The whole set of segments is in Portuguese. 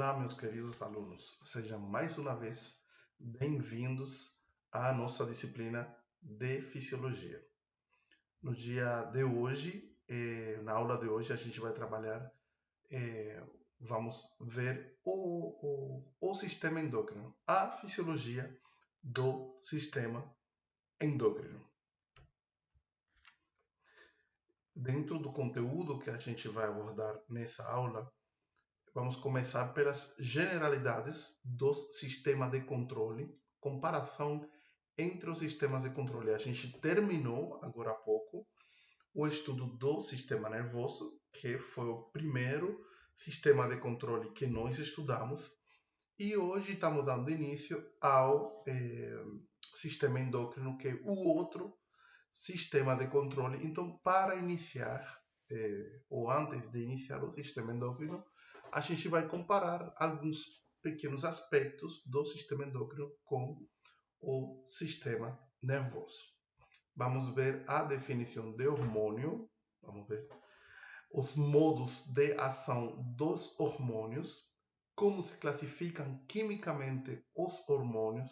Olá, meus queridos alunos, sejam mais uma vez bem-vindos à nossa disciplina de Fisiologia. No dia de hoje, na aula de hoje, a gente vai trabalhar, vamos ver o sistema endócrino, a fisiologia do sistema endócrino. Dentro do conteúdo que a gente vai abordar nessa aula, vamos começar pelas generalidades do sistema de controle, comparação entre os sistemas de controle. A gente terminou, agora há pouco, o estudo do sistema nervoso, que foi o primeiro sistema de controle que nós estudamos, e hoje estamos dando início ao sistema endócrino, que é o outro sistema de controle. Então, para iniciar, ou antes de iniciar o sistema endócrino, a gente vai comparar alguns pequenos aspectos do sistema endócrino com o sistema nervoso. Vamos ver a definição de hormônio, vamos ver os modos de ação dos hormônios, como se classificam quimicamente os hormônios,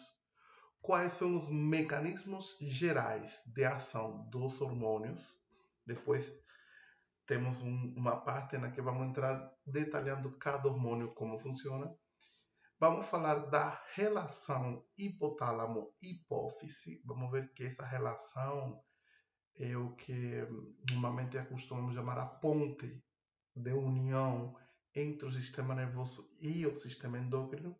quais são os mecanismos gerais de ação dos hormônios. Depois temos uma parte na que vamos entrar detalhando cada hormônio, como funciona. Vamos falar da relação hipotálamo-hipófise. Vamos ver que essa relação é o que normalmente acostumamos chamar a ponte de união entre o sistema nervoso e o sistema endócrino.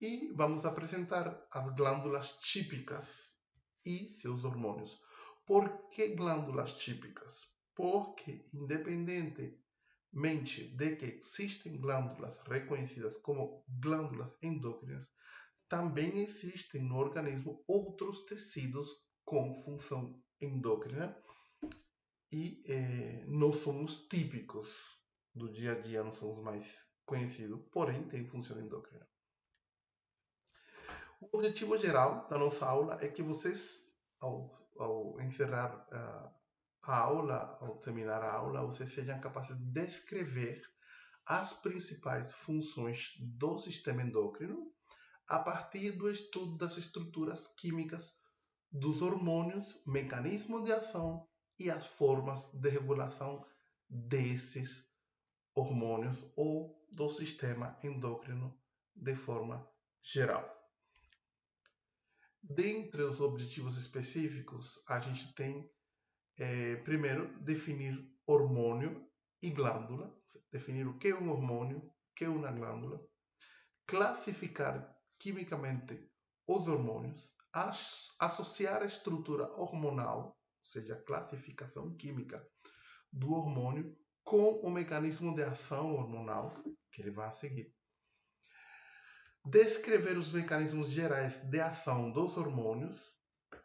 E vamos apresentar as glândulas típicas e seus hormônios. Por que glândulas típicas? Porque, independentemente de que existem glândulas reconhecidas como glândulas endócrinas, também existem no organismo outros tecidos com função endócrina e não somos típicos do dia a dia, não somos mais conhecidos, porém tem função endócrina. O objetivo geral da nossa aula é que vocês, ao encerrar a aula, ao terminar a aula, vocês sejam capazes de descrever as principais funções do sistema endócrino a partir do estudo das estruturas químicas dos hormônios, mecanismos de ação e as formas de regulação desses hormônios ou do sistema endócrino de forma geral. Dentre os objetivos específicos, a gente tem, primeiro, definir hormônio e glândula, definir o que é um hormônio, o que é uma glândula, classificar quimicamente os hormônios, associar a estrutura hormonal, ou seja, a classificação química do hormônio, com o mecanismo de ação hormonal que ele vai seguir. Descrever os mecanismos gerais de ação dos hormônios.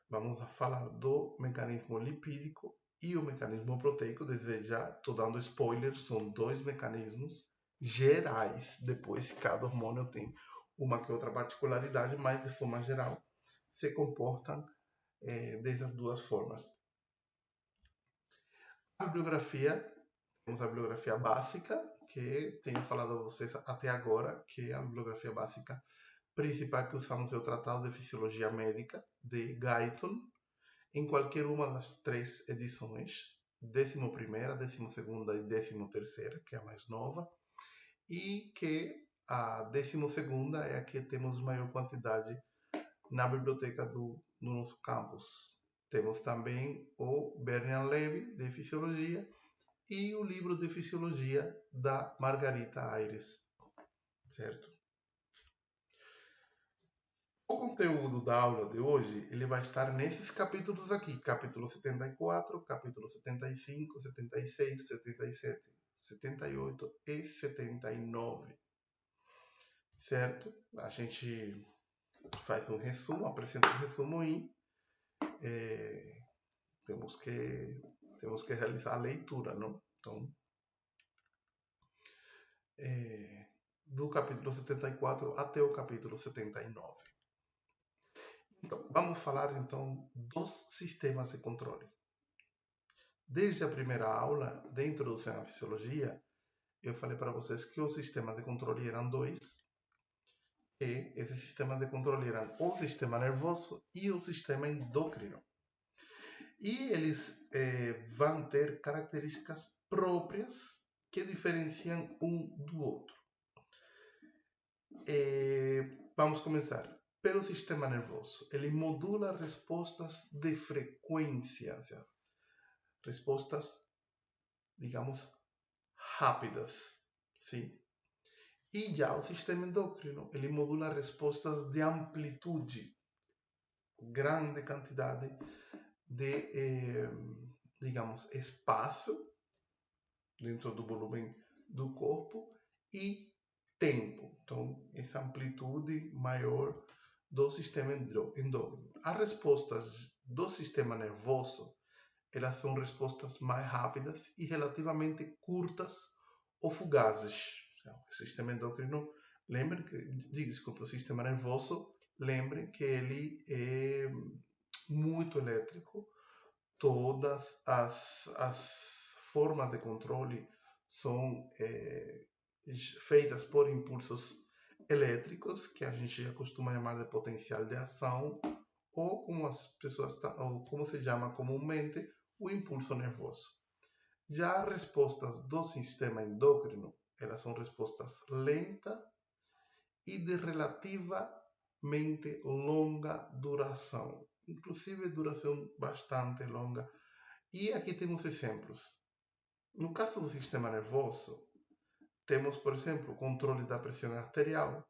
Vamos falar do mecanismo lipídico e o mecanismo proteico. Desde já, estou dando spoiler, são dois mecanismos gerais. Depois, cada hormônio tem uma que outra particularidade, mas de forma geral se comportam dessas duas formas. A bibliografia, temos a bibliografia básica, que tenho falado a vocês até agora, que é a bibliografia básica principal que usamos é o Tratado de Fisiologia Médica, de Guyton, em qualquer uma das três edições, 11ª, 12ª e 13ª, que é a mais nova, e que a 12ª é a que temos maior quantidade na biblioteca do nosso campus. Temos também o Bernard Levy, de Fisiologia, e o livro de Fisiologia da Margarita Aires, certo? O conteúdo da aula de hoje ele vai estar nesses capítulos aqui, capítulo 74, capítulo 75, 76, 77, 78 e 79, certo? A gente faz um resumo, apresenta um resumo e temos que realizar a leitura, não? Então, do capítulo 74 até o capítulo 79. Então, vamos falar então dos sistemas de controle. Desde a primeira aula, da introdução à fisiologia, eu falei para vocês que os sistemas de controle eram dois, e esses sistemas de controle eram o sistema nervoso e o sistema endócrino. E eles vão ter características próprias que diferenciam um do outro. Vamos começar pelo sistema nervoso. Ele modula respostas de frequência, ou seja, respostas, digamos, rápidas, sim. E já o sistema endócrino, ele modula respostas de amplitude, grande quantidade de, digamos, espaço dentro do volume do corpo e tempo. Então, essa amplitude maior do sistema endócrino. As respostas do sistema nervoso, elas são respostas mais rápidas e relativamente curtas ou fugazes. O sistema endócrino, lembrem que, desculpa, o sistema nervoso, lembrem que ele é muito elétrico. Todas as formas de controle são feitas por impulsos elétricos, que a gente costuma chamar de potencial de ação, ou como as pessoas, ou como se chama comumente, o impulso nervoso. Já as respostas do sistema endócrino, elas são respostas lentas e de relativamente longa duração, inclusive duração bastante longa. E aqui temos exemplos. No caso do sistema nervoso, temos, por exemplo, o controle da pressão arterial,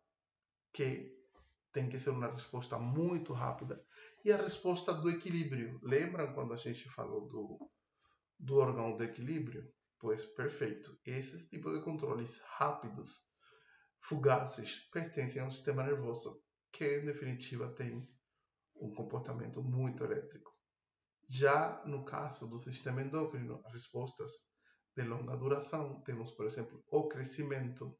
que tem que ser uma resposta muito rápida, e a resposta do equilíbrio. Lembram quando a gente falou do órgão do equilíbrio? Pois perfeito. Esses tipos de controles rápidos, fugazes, pertencem ao sistema nervoso, que em definitiva tem um comportamento muito elétrico. Já no caso do sistema endócrino, as respostas de longa duração, temos, por exemplo, o crescimento,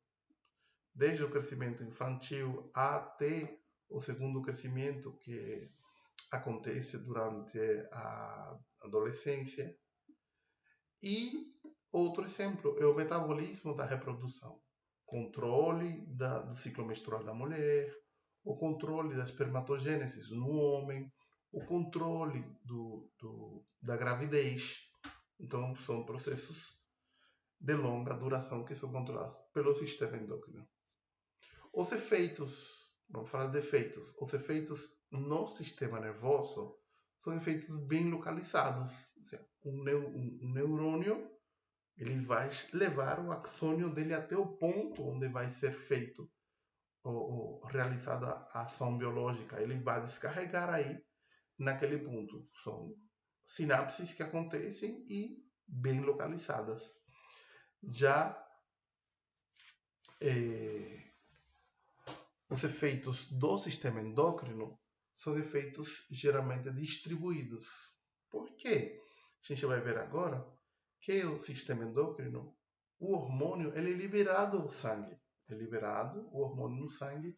desde o crescimento infantil até o segundo crescimento, que acontece durante a adolescência. E outro exemplo é o metabolismo da reprodução, controle do ciclo menstrual da mulher, o controle da espermatogênese no homem, o controle da gravidez. Então, são processos de longa duração que são controlados pelo sistema endócrino. Os efeitos, vamos falar de efeitos, os efeitos no sistema nervoso são efeitos bem localizados. Ou seja, um neurônio, ele vai levar o axônio dele até o ponto onde vai ser feito ou realizada a ação biológica. Ele vai descarregar aí naquele ponto. São sinapses que acontecem e bem localizadas. Já os efeitos do sistema endócrino são efeitos geralmente distribuídos. Por quê? A gente vai ver agora que o sistema endócrino, o hormônio, ele é liberado no sangue. É liberado o hormônio no sangue,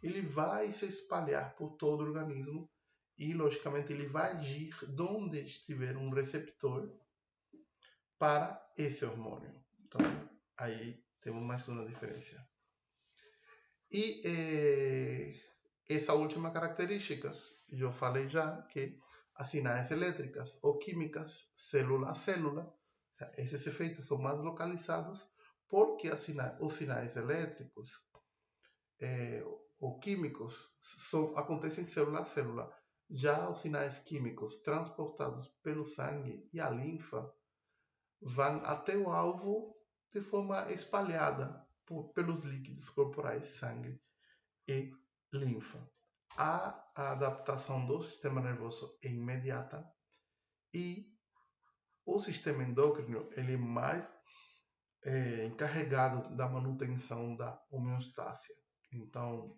ele vai se espalhar por todo o organismo e, logicamente, ele vai agir onde estiver um receptor para esse hormônio. Então, aí temos mais uma diferença. E essa última característica, eu falei já que as sinais elétricas ou químicas, célula a célula, esses efeitos são mais localizados porque os sinais elétricos ou químicos acontecem célula a célula. Já os sinais químicos transportados pelo sangue e a linfa vão até o alvo de forma espalhada pelos líquidos corporais, sangue e linfa. A adaptação do sistema nervoso é imediata e o sistema endócrino ele é mais encarregado da manutenção da homeostase. Então,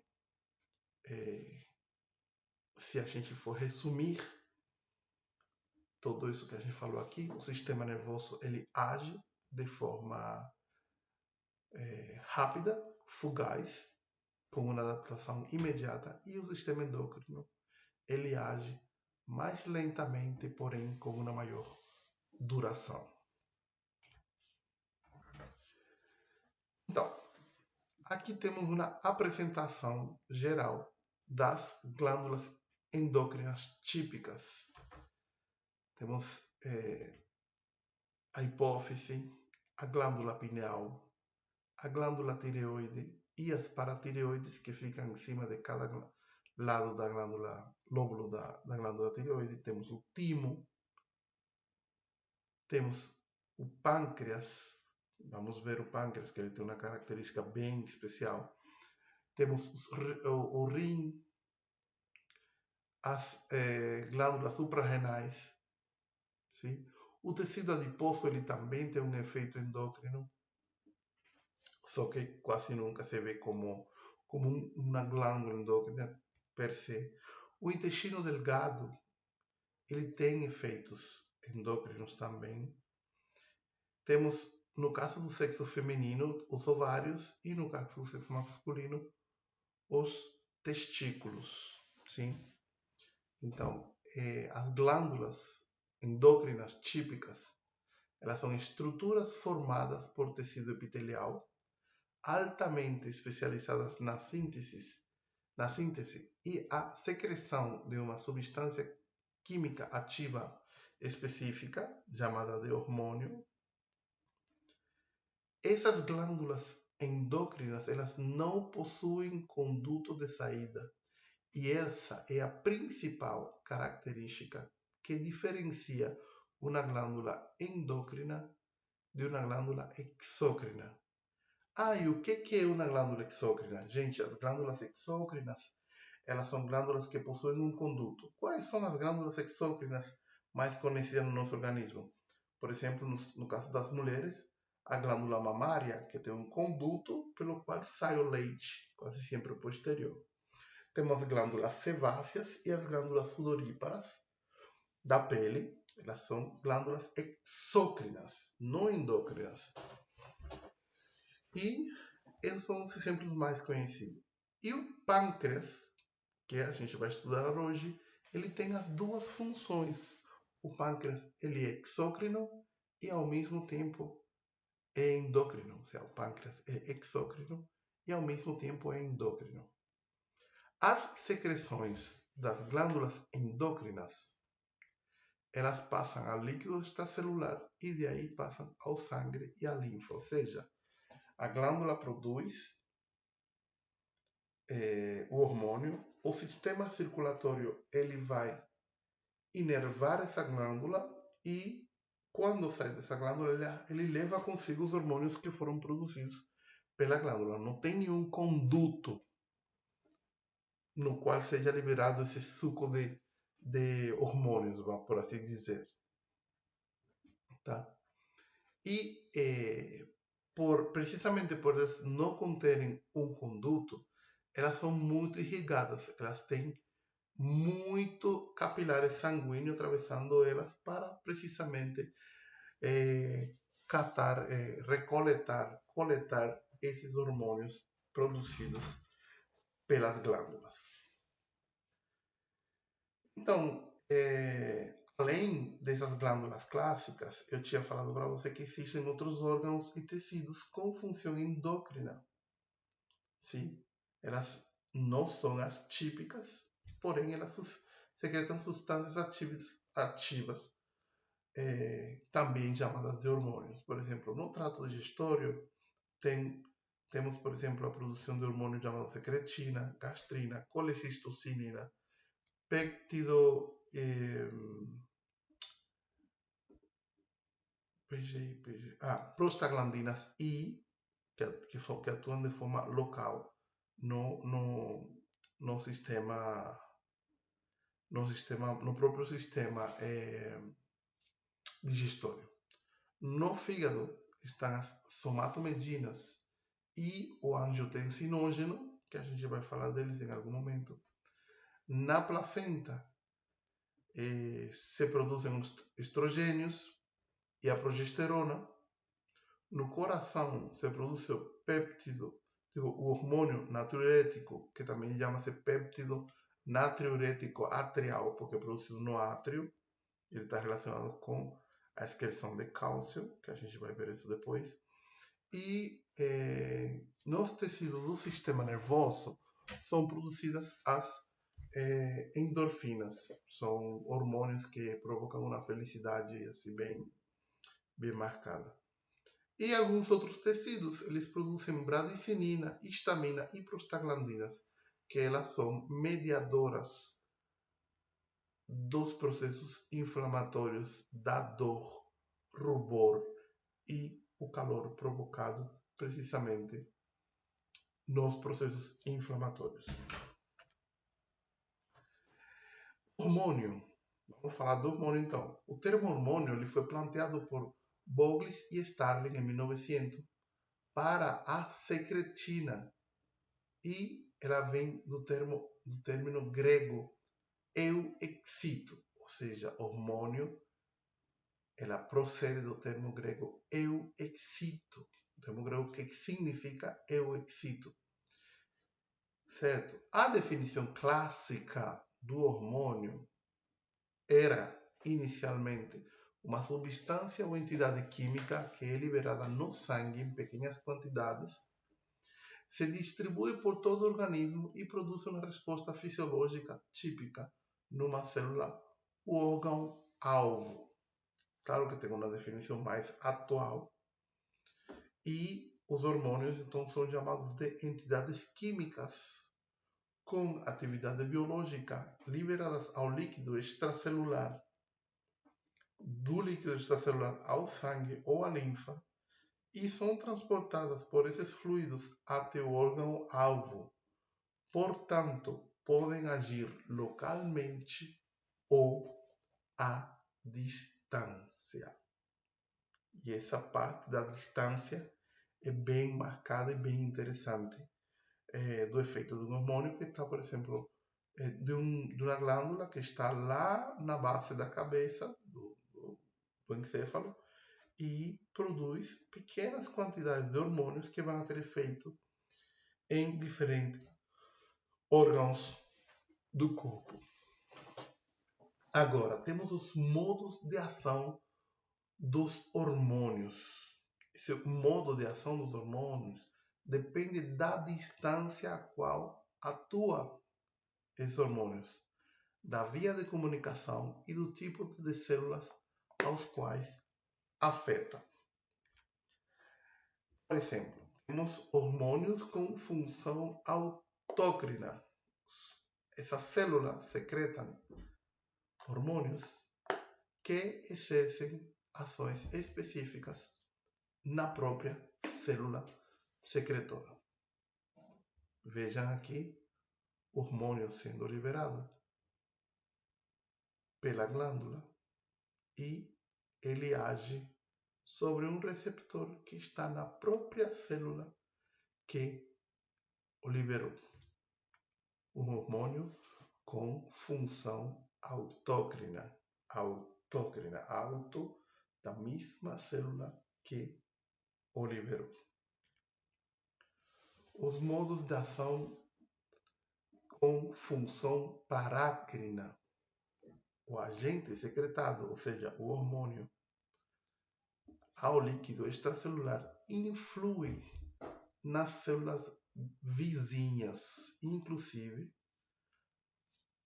se a gente for resumir tudo isso que a gente falou aqui, o sistema nervoso ele age de forma rápida, fugaz, com uma adaptação imediata, e o sistema endócrino ele age mais lentamente, porém com uma maior duração. Então, aqui temos uma apresentação geral das glândulas endócrinas típicas. Temos a hipófise, a glândula pineal, a glândula tireoide e as paratireoides que ficam em cima de cada lado da glândula, lóbulo da glândula tireoide. Temos o timo, temos o pâncreas. Vamos ver o pâncreas, que ele tem uma característica bem especial. Temos o rim, as glândulas suprarrenais. Sim? O tecido adiposo ele também tem um efeito endócrino, só que quase nunca se vê como uma glândula endócrina per se. O intestino delgado ele tem efeitos endócrinos também. Temos, no caso do sexo feminino, os ovários e no caso do sexo masculino, os testículos. Sim? Então, as glândulas endócrinas típicas, elas são estruturas formadas por tecido epitelial, altamente especializadas na síntese e a secreção de uma substância química ativa específica, chamada de hormônio. Essas glândulas endócrinas, elas não possuem conduto de saída. E essa é a principal característica que diferencia uma glândula endócrina de uma glândula exócrina. E o que é uma glândula exócrina? Gente, as glândulas exócrinas, elas são glândulas que possuem um conduto. Quais são as glândulas exócrinas mais conhecidas no nosso organismo? Por exemplo, no caso das mulheres, a glândula mamária, que tem um conduto pelo qual sai o leite, quase sempre posterior. Temos as glândulas sebáceas e as glândulas sudoríparas da pele. Elas são glândulas exócrinas, não endócrinas. E esses são os exemplos mais conhecidos. E o pâncreas, que a gente vai estudar hoje, ele tem as duas funções. O pâncreas ele é exócrino e ao mesmo tempo é endócrino. Ou seja, o pâncreas é exócrino e ao mesmo tempo é endócrino. As secreções das glândulas endócrinas, elas passam ao líquido extracelular e de aí passam ao sangue e à linfa. Ou seja, a glândula produz o hormônio, o sistema circulatório ele vai inervar essa glândula e quando sai dessa glândula ele leva consigo os hormônios que foram produzidos pela glândula. Não tem nenhum conduto no qual seja liberado esse suco de hormônios, por assim dizer. Tá? E precisamente por elas não conterem um conduto, elas são muito irrigadas, elas têm muito capilares sanguíneos atravessando elas para precisamente coletar esses hormônios produzidos pelas glândulas. Então, além dessas glândulas clássicas, eu tinha falado para você que existem outros órgãos e tecidos com função endócrina. Sim, elas não são as típicas, porém elas secretam substâncias ativas também chamadas de hormônios. Por exemplo, no trato digestório temos, por exemplo, a produção de hormônios chamados secretina, gastrina, colecistocinina, péptido, prostaglandinas I, que atuam de forma local no próprio sistema digestório. No fígado estão as somatomedinas e o angiotensinógeno, que a gente vai falar deles em algum momento. Na placenta se produzem os estrogênios e a progesterona. No coração se produz o péptido, o hormônio natriurético, que também chama-se péptido natriurético atrial, porque é produzido no átrio. Ele está relacionado com a excreção de cálcio, que a gente vai ver isso depois. E nos tecidos do sistema nervoso são produzidas as endorfinas. São hormônios que provocam uma felicidade assim, bem marcada. E alguns outros tecidos, eles produzem bradicinina, histamina e prostaglandinas, que elas são mediadoras dos processos inflamatórios da dor, rubor e o calor provocado precisamente nos processos inflamatórios. Hormônio. Vamos falar do hormônio então. O termo hormônio ele foi planteado por Boglis e Starling em 1900 para a secretina e ela vem do término grego euexito, ou seja, hormônio. Ela procede do termo grego euexito, o termo grego que significa euexito, certo? A definição clássica do hormônio era, inicialmente, uma substância ou entidade química que é liberada no sangue em pequenas quantidades, se distribui por todo o organismo e produz uma resposta fisiológica típica numa célula, o órgão-alvo. Claro que tem uma definição mais atual. E os hormônios, então, são chamados de entidades químicas com atividade biológica liberadas ao líquido extracelular, do líquido extracelular ao sangue ou à linfa, e são transportadas por esses fluidos até o órgão-alvo. Portanto, podem agir localmente ou à distância. E essa parte da distância é bem marcada e bem interessante do efeito de um hormônio que está, por exemplo, de uma glândula que está lá na base da cabeça, do encéfalo, e produz pequenas quantidades de hormônios que vão ter efeito em diferentes órgãos do corpo. Agora, temos os modos de ação dos hormônios. Esse modo de ação dos hormônios depende da distância a qual atua esses hormônios, da via de comunicação e do tipo de células aos quais afeta. Por exemplo, temos hormônios com função autócrina. Essas células secretam hormônios que exercem ações específicas na própria célula secretora. Vejam aqui hormônio sendo liberado pela glândula e ele age sobre um receptor que está na própria célula que o liberou. Um hormônio com função autócrina. Auto da mesma célula que o liberou. Os modos de ação com função parácrina. O agente secretado, ou seja, o hormônio, ao líquido extracelular, influi nas células vizinhas, inclusive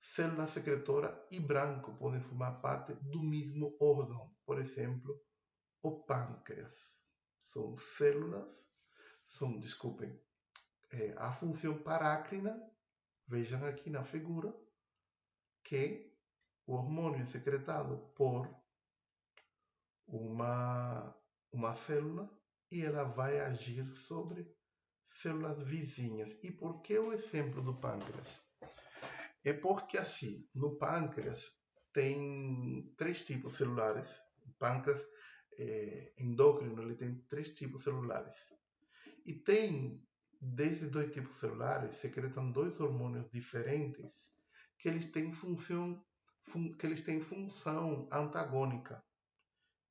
célula secretora e branco podem formar parte do mesmo órgão. Por exemplo, o pâncreas. São células, a função parácrina, vejam aqui na figura, que o hormônio é secretado por uma célula e ela vai agir sobre células vizinhas. E por que o exemplo do pâncreas? É porque assim, no pâncreas tem 3 tipos celulares. O pâncreas endócrino ele tem 3 tipos celulares. E tem, desses 2 tipos celulares, secretam 2 hormônios diferentes que eles têm função antagônica.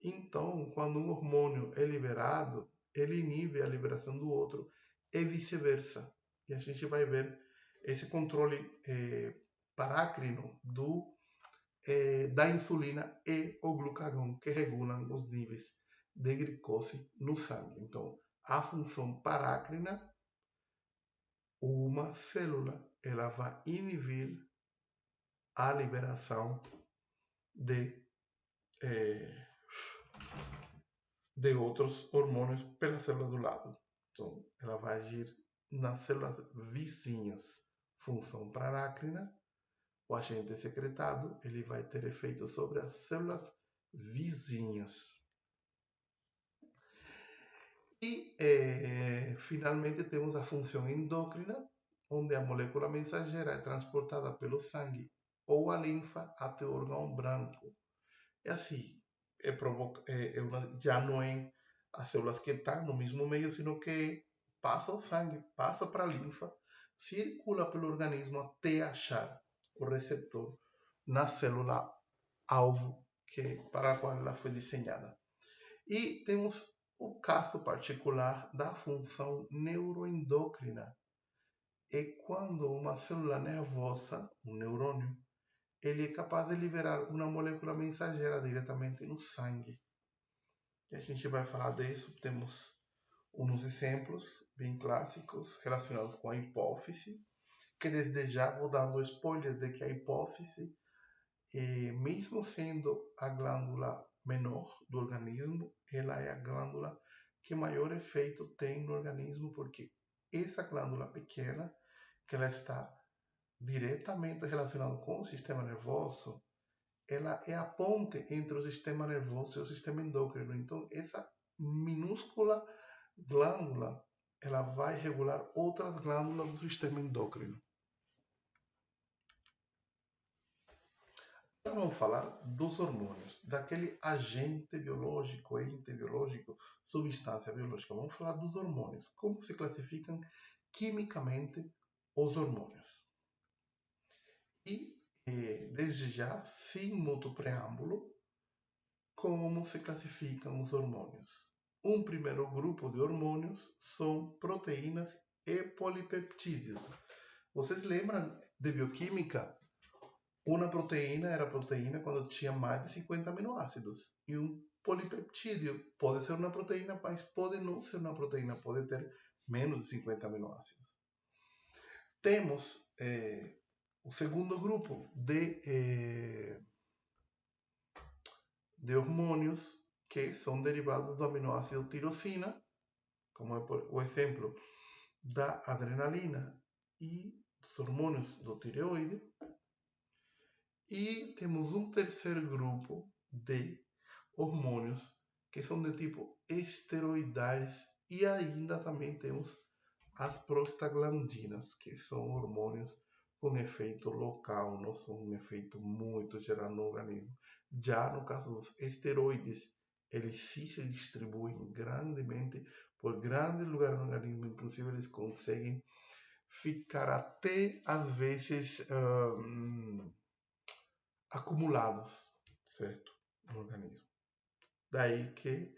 Então, quando um hormônio é liberado, ele inibe a liberação do outro e vice-versa. E a gente vai ver esse controle parácrino da insulina e o glucagon, que regulam os níveis de glicose no sangue. Então, a função parácrina, uma célula ela vai inibir a liberação de outros hormônios pela célula do lado. Então, ela vai agir nas células vizinhas. Função parácrina, o agente secretado, ele vai ter efeito sobre as células vizinhas. E, finalmente, temos a função endócrina, onde a molécula mensageira é transportada pelo sangue ou a linfa até o órgão branco. É assim, já não é as células que estão no mesmo meio, sino que passa o sangue, passa para a linfa, circula pelo organismo até achar o receptor na célula alvo para a qual ela foi desenhada. E temos o caso particular da função neuroendócrina. É quando uma célula nervosa, um neurônio, ele é capaz de liberar uma molécula mensageira diretamente no sangue. E a gente vai falar disso, temos uns exemplos bem clássicos relacionados com a hipófise, que desde já vou dando spoiler de que a hipófise, mesmo sendo a glândula menor do organismo, ela é a glândula que maior efeito tem no organismo, porque essa glândula pequena, que ela está diretamente relacionada com o sistema nervoso, ela é a ponte entre o sistema nervoso e o sistema endócrino. Então, essa minúscula glândula, ela vai regular outras glândulas do sistema endócrino. Então, vamos falar dos hormônios, daquele agente biológico, ente biológico, substância biológica. Vamos falar dos hormônios. Como se classificam quimicamente os hormônios. E, desde já, sem muito preâmbulo, como se classificam os hormônios. Um primeiro grupo de hormônios são proteínas e polipeptídeos. Vocês lembram de bioquímica? Uma proteína era proteína quando tinha mais de 50 aminoácidos. E um polipeptídeo pode ser uma proteína, mas pode não ser uma proteína, pode ter menos de 50 aminoácidos. Temos o segundo grupo de hormônios que são derivados do aminoácido tirosina, como é o exemplo da adrenalina e dos hormônios do tireoide. E temos um terceiro grupo de hormônios que são de tipo esteroidais, e ainda também temos as prostaglandinas, que são hormônios com efeito local, não são um efeito muito geral no organismo. Já no caso dos esteroides, eles sim se distribuem grandemente por grandes lugares no organismo, inclusive eles conseguem ficar até, às vezes, acumulados, certo? No organismo. Daí que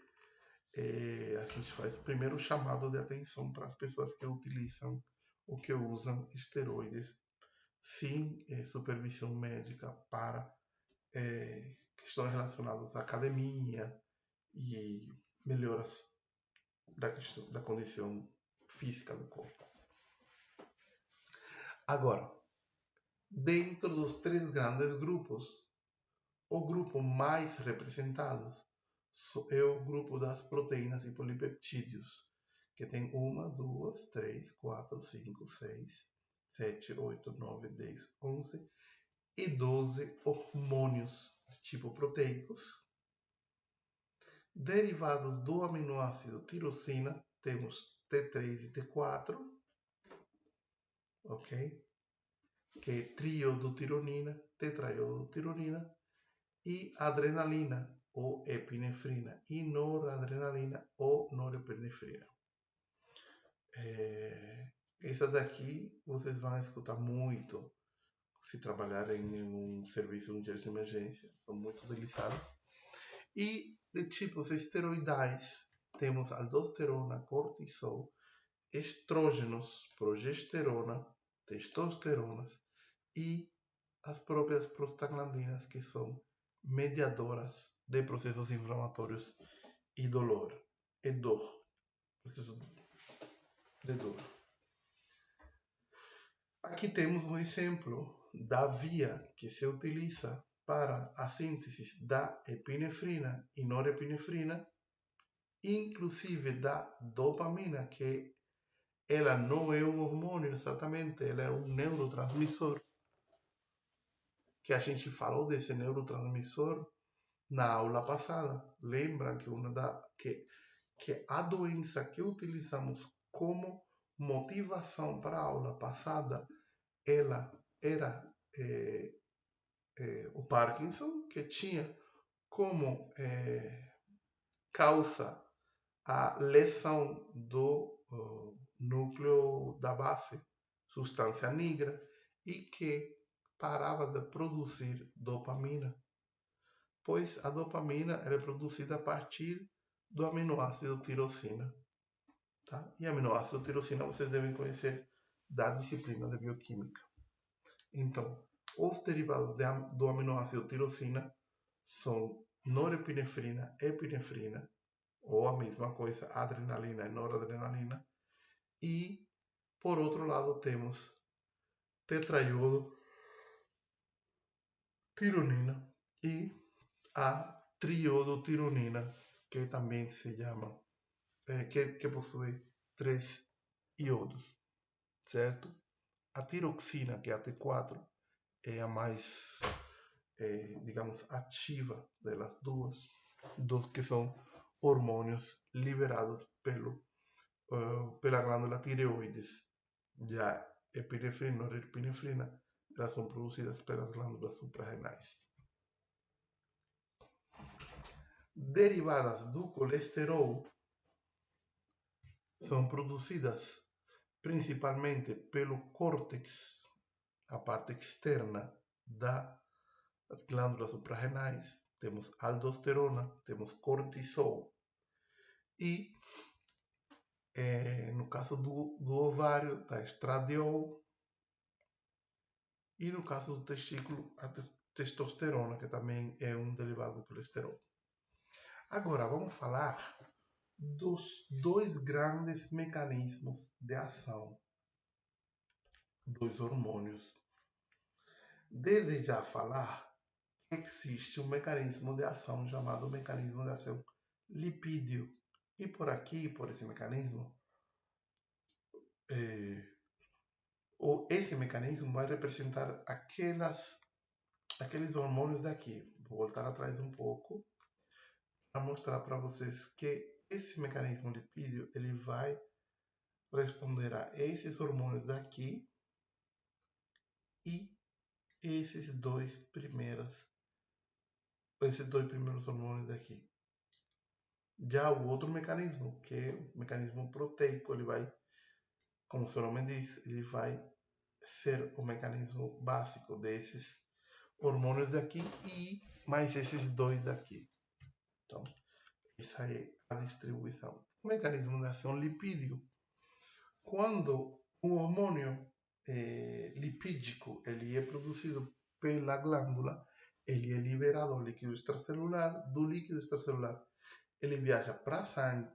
a gente faz primeiro o chamado de atenção para as pessoas que utilizam ou que usam esteroides sem supervisão médica para questões relacionadas à academia e melhoras da condição física do corpo. Agora, dentro dos três grandes grupos, o grupo mais representado é o grupo das proteínas e polipeptídeos, que tem 1, 2, 3, 4, 5, 6, 7, 8, 9, 10, 11 e 12 hormônios de tipo proteicos. Derivados do aminoácido tirosina, temos T3 e T4, ok? Que é triodotironina, tetraiodotironina, e adrenalina ou epinefrina e noradrenalina ou norepinefrina. Essas aqui vocês vão escutar muito se trabalharem em um serviço de emergência, são muito utilizadas. E de tipos esteroidais, temos aldosterona, cortisol, estrógenos, progesterona, testosteronas e as próprias prostaglandinas, que são mediadoras de processos inflamatórios e dor. processo de dor. Aqui temos um exemplo da via que se utiliza para a síntese da epinefrina e norepinefrina, inclusive da dopamina, que ela não é um hormônio exatamente, ela é um neurotransmissor, que a gente falou desse neurotransmissor na aula passada. Lembra que a doença que utilizamos como motivação para a aula passada, ela era o Parkinson, que tinha como causa a lesão do núcleo da base, substância negra, e que parava de produzir dopamina, pois a dopamina é produzida a partir do aminoácido tirosina. Tá? E aminoácido tirosina vocês devem conhecer da disciplina de bioquímica. Então, os derivados do aminoácido tirosina são norepinefrina, epinefrina, ou a mesma coisa, adrenalina e noradrenalina. E, por outro lado, temos tetraiodo, tironina e a triodotironina, que também se chama, que possui 3 iodos, certo? A tiroxina, que é a T4, é a mais, digamos, ativa das duas, que são hormônios liberados pela glândula tireoides. Já epinefrina e norepinefrina, elas são produzidas pelas glândulas suprarrenais. Derivadas do colesterol são produzidas principalmente pelo córtex, a parte externa das glândulas suprarrenais. Temos aldosterona, temos cortisol. E, no caso do ovário, está estradiol. E no caso do testículo, a testosterona, que também é um derivado do colesterol. Agora, vamos falar dos dois grandes mecanismos de ação dos hormônios. Desde já falar, existe um mecanismo de ação chamado mecanismo de ação lipídio. E por aqui, por esse mecanismo, esse mecanismo vai representar aqueles hormônios daqui. Vou voltar atrás um pouco para mostrar para vocês que esse mecanismo lipídio ele vai responder a esses hormônios daqui e esses dois primeiros hormônios daqui. Já o outro mecanismo, que é o mecanismo proteico, ele vai, como o seu nome diz, ele vai ser o mecanismo básico desses hormônios daqui e mais esses dois daqui. Então, essa é a distribuição. O mecanismo de ação lipídio. Quando um hormônio lipídico ele é produzido pela glândula, ele é liberado ao líquido extracelular. Do líquido extracelular, ele viaja para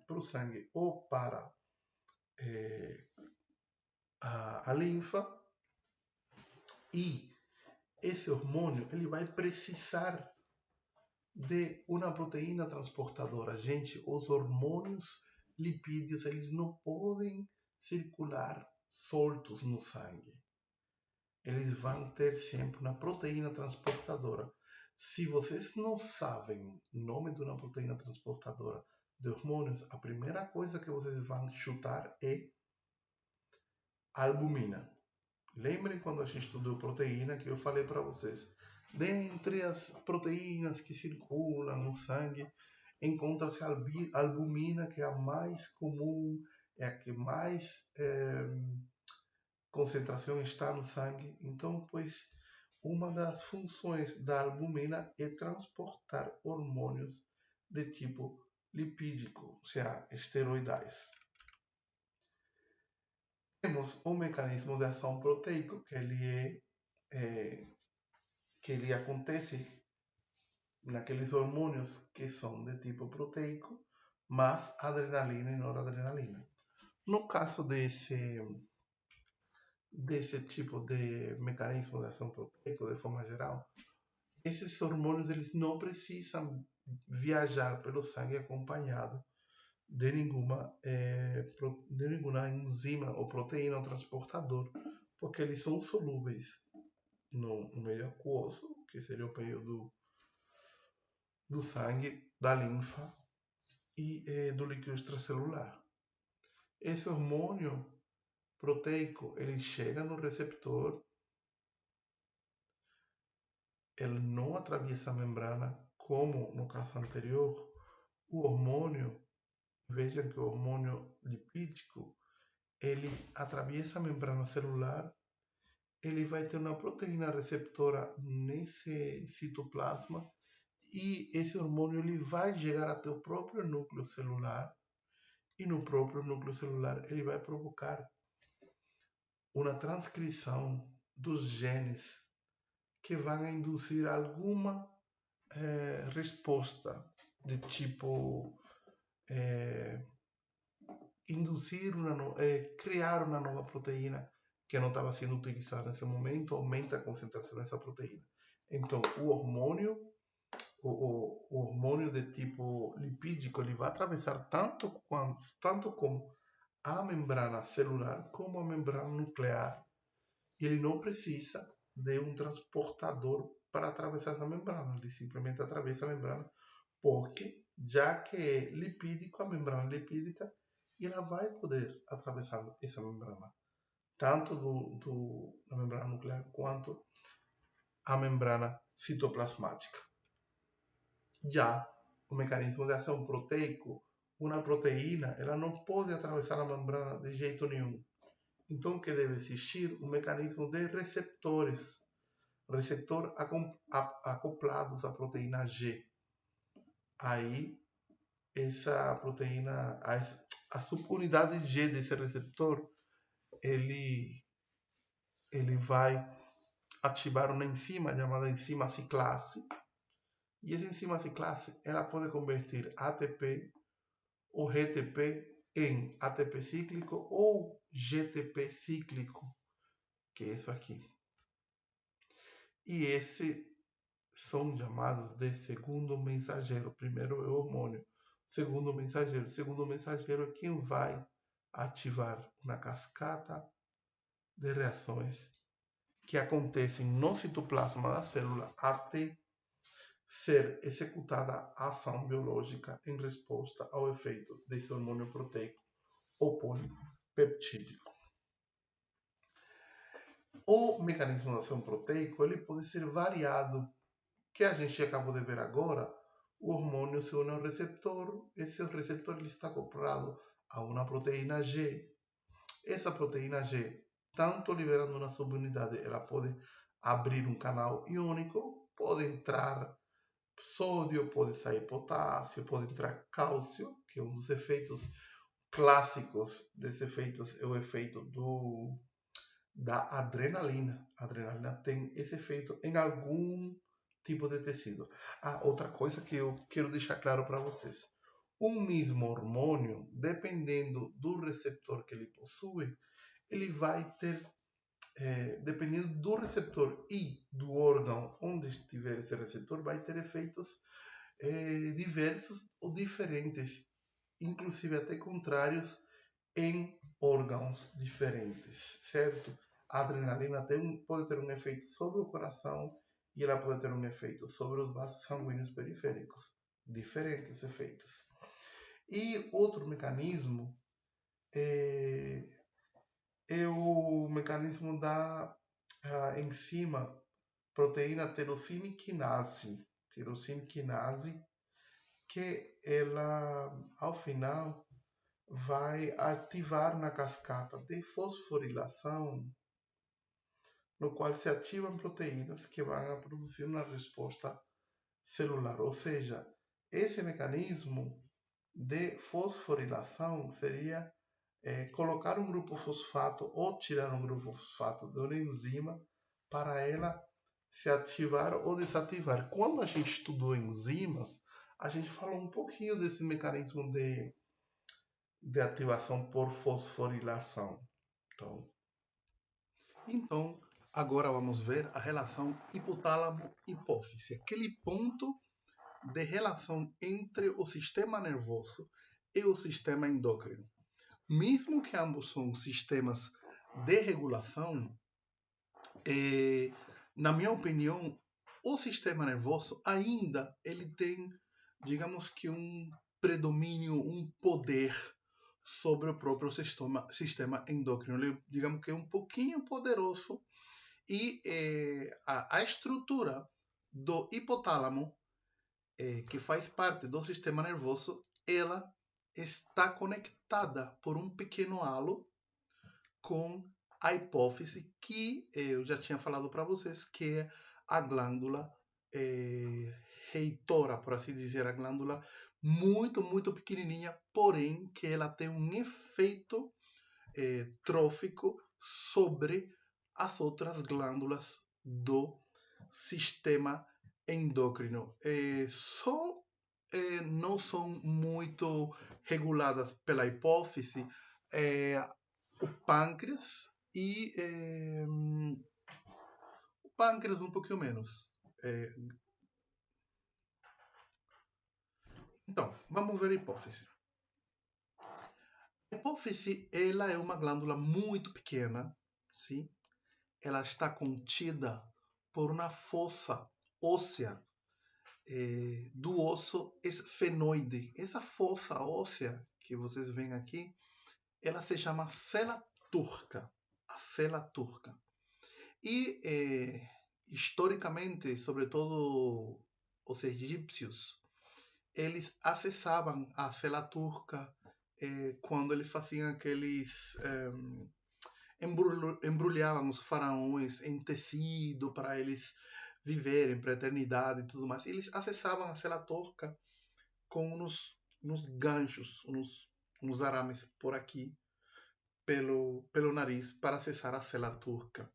o sangue ou para a linfa. E esse hormônio ele vai precisar de uma proteína transportadora. Gente, os hormônios lipídios eles não podem circular soltos no sangue. Eles vão ter sempre uma proteína transportadora. Se vocês não sabem o nome de uma proteína transportadora de hormônios, a primeira coisa que vocês vão chutar é albumina. Lembrem quando a gente estudou proteína que eu falei para vocês. Dentre as proteínas que circulam no sangue, encontra-se a albumina, que é a mais comum, é a que mais concentração está no sangue. Então, pois, uma das funções da albumina é transportar hormônios de tipo lipídico, ou seja, esteroidais. Temos um mecanismo de ação proteico, que ele acontece naqueles hormônios que são de tipo proteico, mais adrenalina e noradrenalina. No caso desse tipo de mecanismo de ação proteico, de forma geral, esses hormônios eles não precisam viajar pelo sangue acompanhado de nenhuma enzima ou proteína ou transportador, porque eles são solúveis no meio aquoso, que seria o período do sangue, da linfa e do líquido extracelular. Esse hormônio proteico, ele chega no receptor, ele não atraviessa a membrana, como no caso anterior. O hormônio, vejam que o hormônio lipídico, ele atraviessa a membrana celular, ele vai ter uma proteína receptora nesse citoplasma e esse hormônio ele vai chegar até o próprio núcleo celular e no próprio núcleo celular ele vai provocar uma transcrição dos genes que vão induzir alguma resposta de tipo criar uma nova proteína que não estava sendo utilizada nesse momento, aumenta a concentração dessa proteína. Então, o hormônio de tipo lipídico, ele vai atravessar tanto como a membrana celular como a membrana nuclear. E ele não precisa de um transportador para atravessar essa membrana, ele simplesmente atravessa a membrana, porque já que é lipídico, a membrana lipídica, e ela vai poder atravessar essa membrana, tanto da membrana nuclear quanto a membrana citoplasmática. Já o mecanismo de ação proteico, uma proteína, ela não pode atravessar a membrana de jeito nenhum. Então, que deve existir um mecanismo de receptores acoplados à proteína G. Aí, essa proteína, a subunidade G desse receptor, ele vai ativar uma enzima chamada enzima ciclase. E essa enzima ciclase, ela pode converter ATP ou GTP em ATP cíclico ou GTP cíclico, que é isso aqui. E esse são chamados de segundo mensageiro. Primeiro é o hormônio, segundo mensageiro. Segundo mensageiro é quem vai ativar uma cascata de reações que acontecem no citoplasma da célula até ser executada a ação biológica em resposta ao efeito desse hormônio proteico ou polipeptídico. O mecanismo de ação proteico ele pode ser variado, que a gente acabou de ver agora. O hormônio se une ao receptor, esse receptor ele está acoplado a uma proteína G. Essa proteína G, tanto liberando uma subunidade, ela pode abrir um canal iônico, pode entrar sódio, pode sair potássio, pode entrar cálcio, que é um dos efeitos clássicos desses efeitos, é o efeito da adrenalina. A adrenalina tem esse efeito em algum tipo de tecido. Outra coisa que eu quero deixar claro para vocês. Um mesmo hormônio, dependendo do receptor que ele possui, ele vai ter, dependendo do receptor e do órgão onde estiver esse receptor, vai ter efeitos diversos ou diferentes, inclusive até contrários em órgãos diferentes, certo? A adrenalina pode ter um efeito sobre o coração e ela pode ter um efeito sobre os vasos sanguíneos periféricos, diferentes efeitos. E outro mecanismo é o mecanismo da enzima proteína tirosina quinase, que ela, ao final, vai ativar na cascata de fosforilação, no qual se ativam proteínas que vão produzir uma resposta celular. Ou seja, esse mecanismo de fosforilação seria colocar um grupo fosfato ou tirar um grupo fosfato de uma enzima para ela se ativar ou desativar. Quando a gente estudou enzimas, a gente falou um pouquinho desse mecanismo de ativação por fosforilação. Então, agora vamos ver a relação hipotálamo-hipófise, aquele ponto de relação entre o sistema nervoso e o sistema endócrino. Mesmo que ambos são sistemas de regulação, na minha opinião, o sistema nervoso ainda ele tem, digamos que um predomínio, um poder sobre o próprio sistema endócrino. Ele, digamos que é um pouquinho poderoso e a estrutura do hipotálamo, que faz parte do sistema nervoso, ela está conectada por um pequeno halo com a hipófise, que eu já tinha falado para vocês, que é a glândula reitora, por assim dizer, a glândula muito, muito pequenininha, porém que ela tem um efeito trófico sobre as outras glândulas do sistema endócrino. Não são muito reguladas pela hipófise o pâncreas e o pâncreas um pouquinho menos. Então, vamos ver a hipófise. A hipófise, ela é uma glândula muito pequena, sim? Ela está contida por uma fossa óssea do osso esfenoide. Essa fossa óssea que vocês veem aqui, ela se chama cela turca, a cela turca. E, historicamente, sobretudo os egípcios, eles acessavam a cela turca quando eles faziam aqueles... embrulhavam os faraós em tecido para eles viverem para a eternidade e tudo mais. Eles acessavam a cela turca com uns ganchos, uns arames por aqui, pelo nariz, para acessar a cela turca.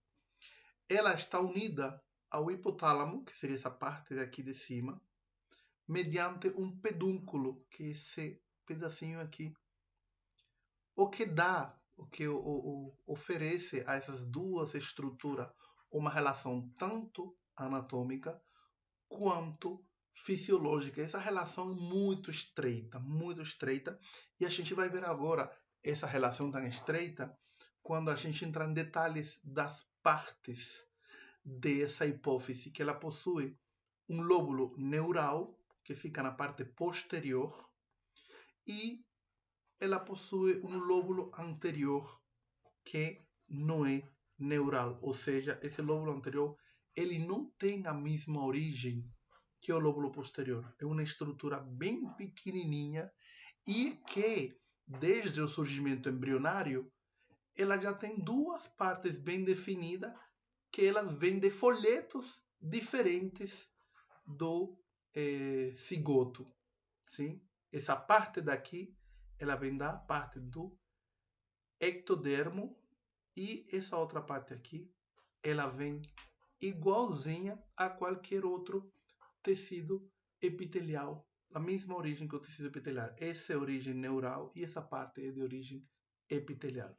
Ela está unida ao hipotálamo, que seria essa parte daqui de cima, mediante um pedúnculo, que é esse pedacinho aqui. O que oferece a essas duas estruturas uma relação tanto anatômica quanto fisiológica. Essa relação é muito estreita, e a gente vai ver agora essa relação tão estreita quando a gente entrar em detalhes das partes dessa hipófise, que ela possui um lóbulo neural, que fica na parte posterior, e ela possui um lóbulo anterior, que não é neural, ou seja, esse lóbulo anterior ele não tem a mesma origem que o lóbulo posterior. É uma estrutura bem pequenininha e que, desde o surgimento embrionário, ela já tem duas partes bem definidas, que elas vêm de folhetos diferentes do cigoto. Sim? Essa parte daqui, ela vem da parte do ectodermo, e essa outra parte aqui, ela vem igualzinha a qualquer outro tecido epitelial, a mesma origem que o tecido epitelial. Essa é a origem neural e essa parte é de origem epitelial.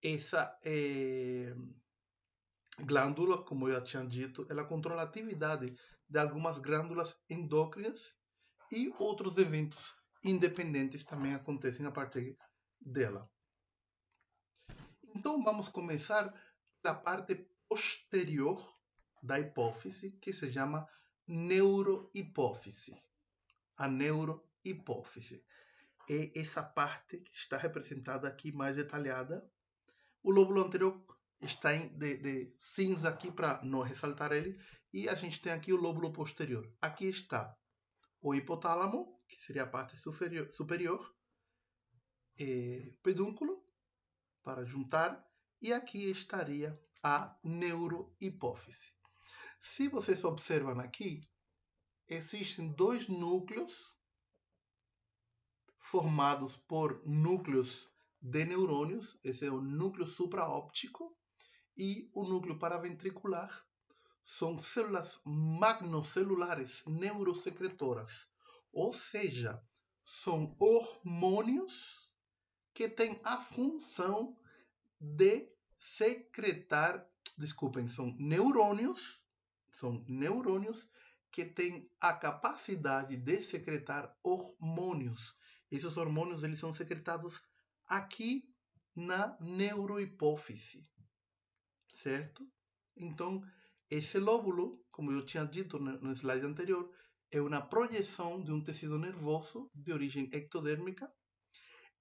Essa glândula, como eu já tinha dito, ela controla a atividade de algumas glândulas endócrinas, e outros eventos independentes também acontecem a partir dela. Então vamos começar da parte posterior da hipófise, que se chama neurohipófise. A neurohipófise é essa parte que está representada aqui mais detalhada. O lóbulo anterior está de cinza aqui para não ressaltar ele, e a gente tem aqui o lóbulo posterior. Aqui está o hipotálamo, que seria a parte superior, pedúnculo, para juntar, e aqui estaria a neurohipófise. Se vocês observam aqui, existem dois núcleos formados por núcleos de neurônios. Esse é o núcleo supraóptico e o núcleo paraventricular. São células magnocelulares neurosecretoras, Ou seja, são hormônios que têm a função de secretar, desculpem, são neurônios que têm a capacidade de secretar hormônios. Esses hormônios eles são secretados aqui na neurohipófise, certo? Então, esse lóbulo, como eu tinha dito no slide anterior, é uma projeção de um tecido nervoso de origem ectodérmica.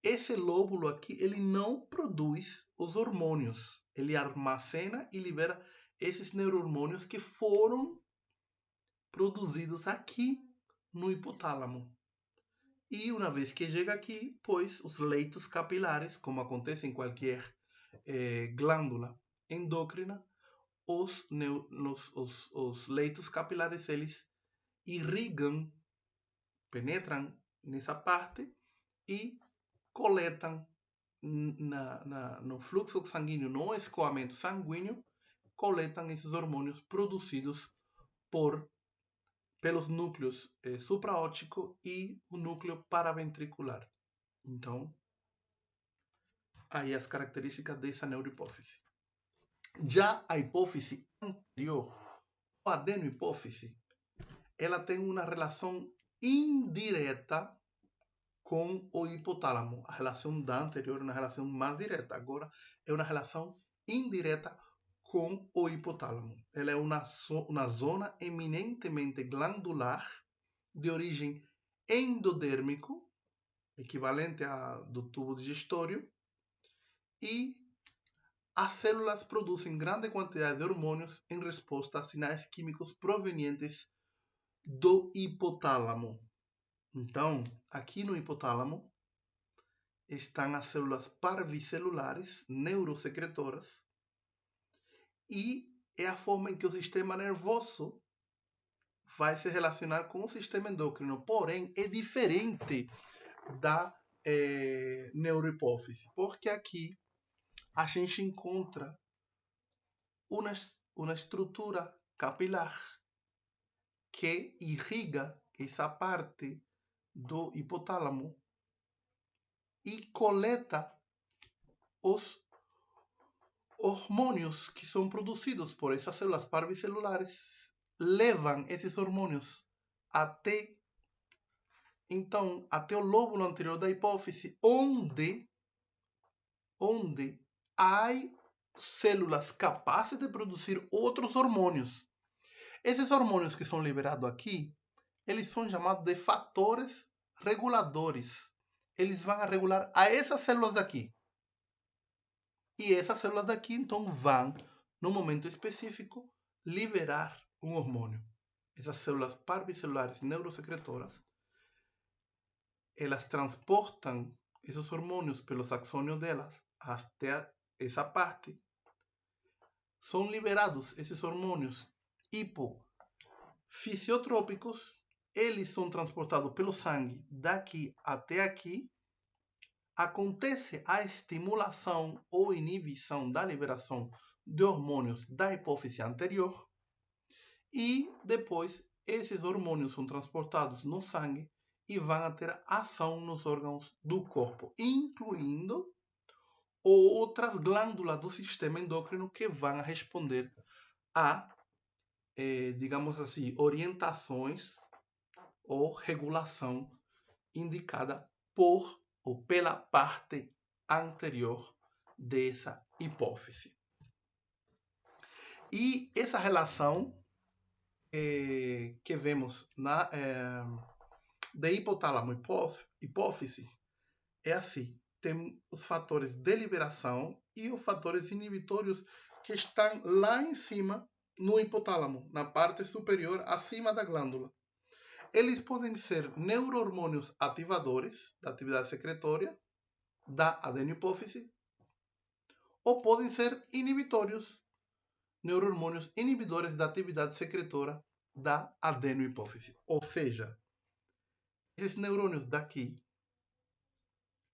Esse lóbulo aqui, ele não produz os hormônios. Ele armazena e libera esses neurohormônios que foram produzidos aqui no hipotálamo. E uma vez que chega aqui, pois os leitos capilares, como acontece em qualquer glândula endócrina, os leitos capilares eles irrigam, penetram nessa parte e coletam no fluxo sanguíneo, no escoamento sanguíneo, coletam esses hormônios produzidos pelos núcleos supraóptico e o núcleo paraventricular. Então, aí as características dessa neurohipófise. Já a hipófise anterior, a adenohipófise, ela tem uma relação indireta com o hipotálamo. A relação da anterior é uma relação mais direta. Agora é uma relação indireta com o hipotálamo. Ela é uma zona eminentemente glandular de origem endodérmico, equivalente do tubo digestório, e as células produzem grande quantidade de hormônios em resposta a sinais químicos provenientes do hipotálamo. Então, aqui no hipotálamo estão as células parvicelulares neurosecretoras e é a forma em que o sistema nervoso vai se relacionar com o sistema endócrino. Porém, é diferente da neurohipófise, porque aqui a gente encontra uma estrutura capilar que irriga essa parte do hipotálamo e coleta os hormônios que são produzidos por essas células parvicelulares, levam esses hormônios até o lóbulo anterior da hipófise, onde há células capazes de produzir outros hormônios. Esses hormônios que são liberados aqui, eles são chamados de fatores reguladores. Eles vão regular a essas células daqui. E essas células daqui, então, vão, no momento específico, liberar um hormônio. Essas células parvicelulares neurosecretoras, elas transportam esses hormônios pelos axônios delas até essa parte. São liberados esses hormônios hipofisiotrópicos, eles são transportados pelo sangue daqui até aqui. Acontece a estimulação ou inibição da liberação de hormônios da hipófise anterior e depois esses hormônios são transportados no sangue e vão ter ação nos órgãos do corpo, incluindo outras glândulas do sistema endócrino que vão responder a, digamos assim, orientações ou regulação indicada por ou pela parte anterior dessa hipófise. E essa relação que vemos de hipotálamo hipófise é assim. Tem os fatores de liberação e os fatores inibitórios que estão lá em cima no hipotálamo, na parte superior, acima da glândula. Eles podem ser neurohormônios ativadores da atividade secretória da adenohipófise ou podem ser inibitórios, neurohormônios inibidores da atividade secretora da adenohipófise. Ou seja, esses neurônios daqui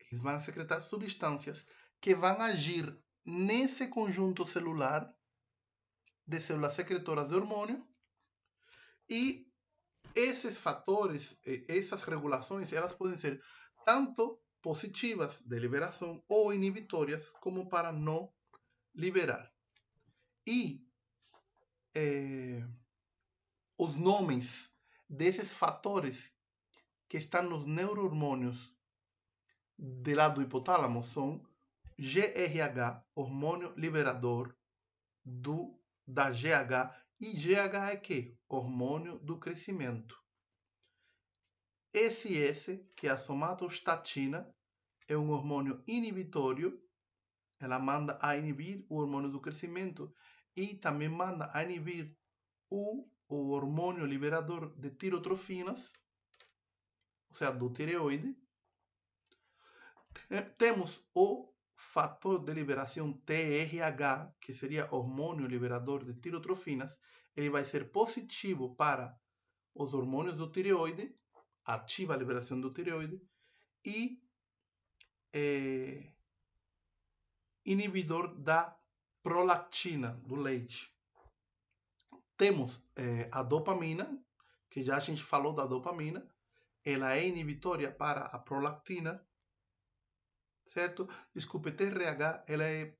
eles vão secretar substâncias que vão agir nesse conjunto celular de células secretoras de hormônio e Esses fatores, essas regulações, elas podem ser tanto positivas de liberação ou inibitórias, como para não liberar. E os nomes desses fatores que estão nos neurohormônios do lado do hipotálamo são GRH, hormônio liberador da GH, e GH é que? Hormônio do crescimento. SS, que é a somatostatina, é um hormônio inibitório, ela manda a inibir o hormônio do crescimento e também manda a inibir o hormônio liberador de tirotrofinas, ou seja, do tireoide. Temos o fator de liberação TRH, que seria hormônio liberador de tirotrofinas. Ele vai ser positivo para os hormônios do tireoide, ativa a liberação do tireoide, e inibidor da prolactina, do leite. Temos a dopamina, que já a gente falou da dopamina, ela é inibitória para a prolactina, certo? Desculpe, TRH, ela é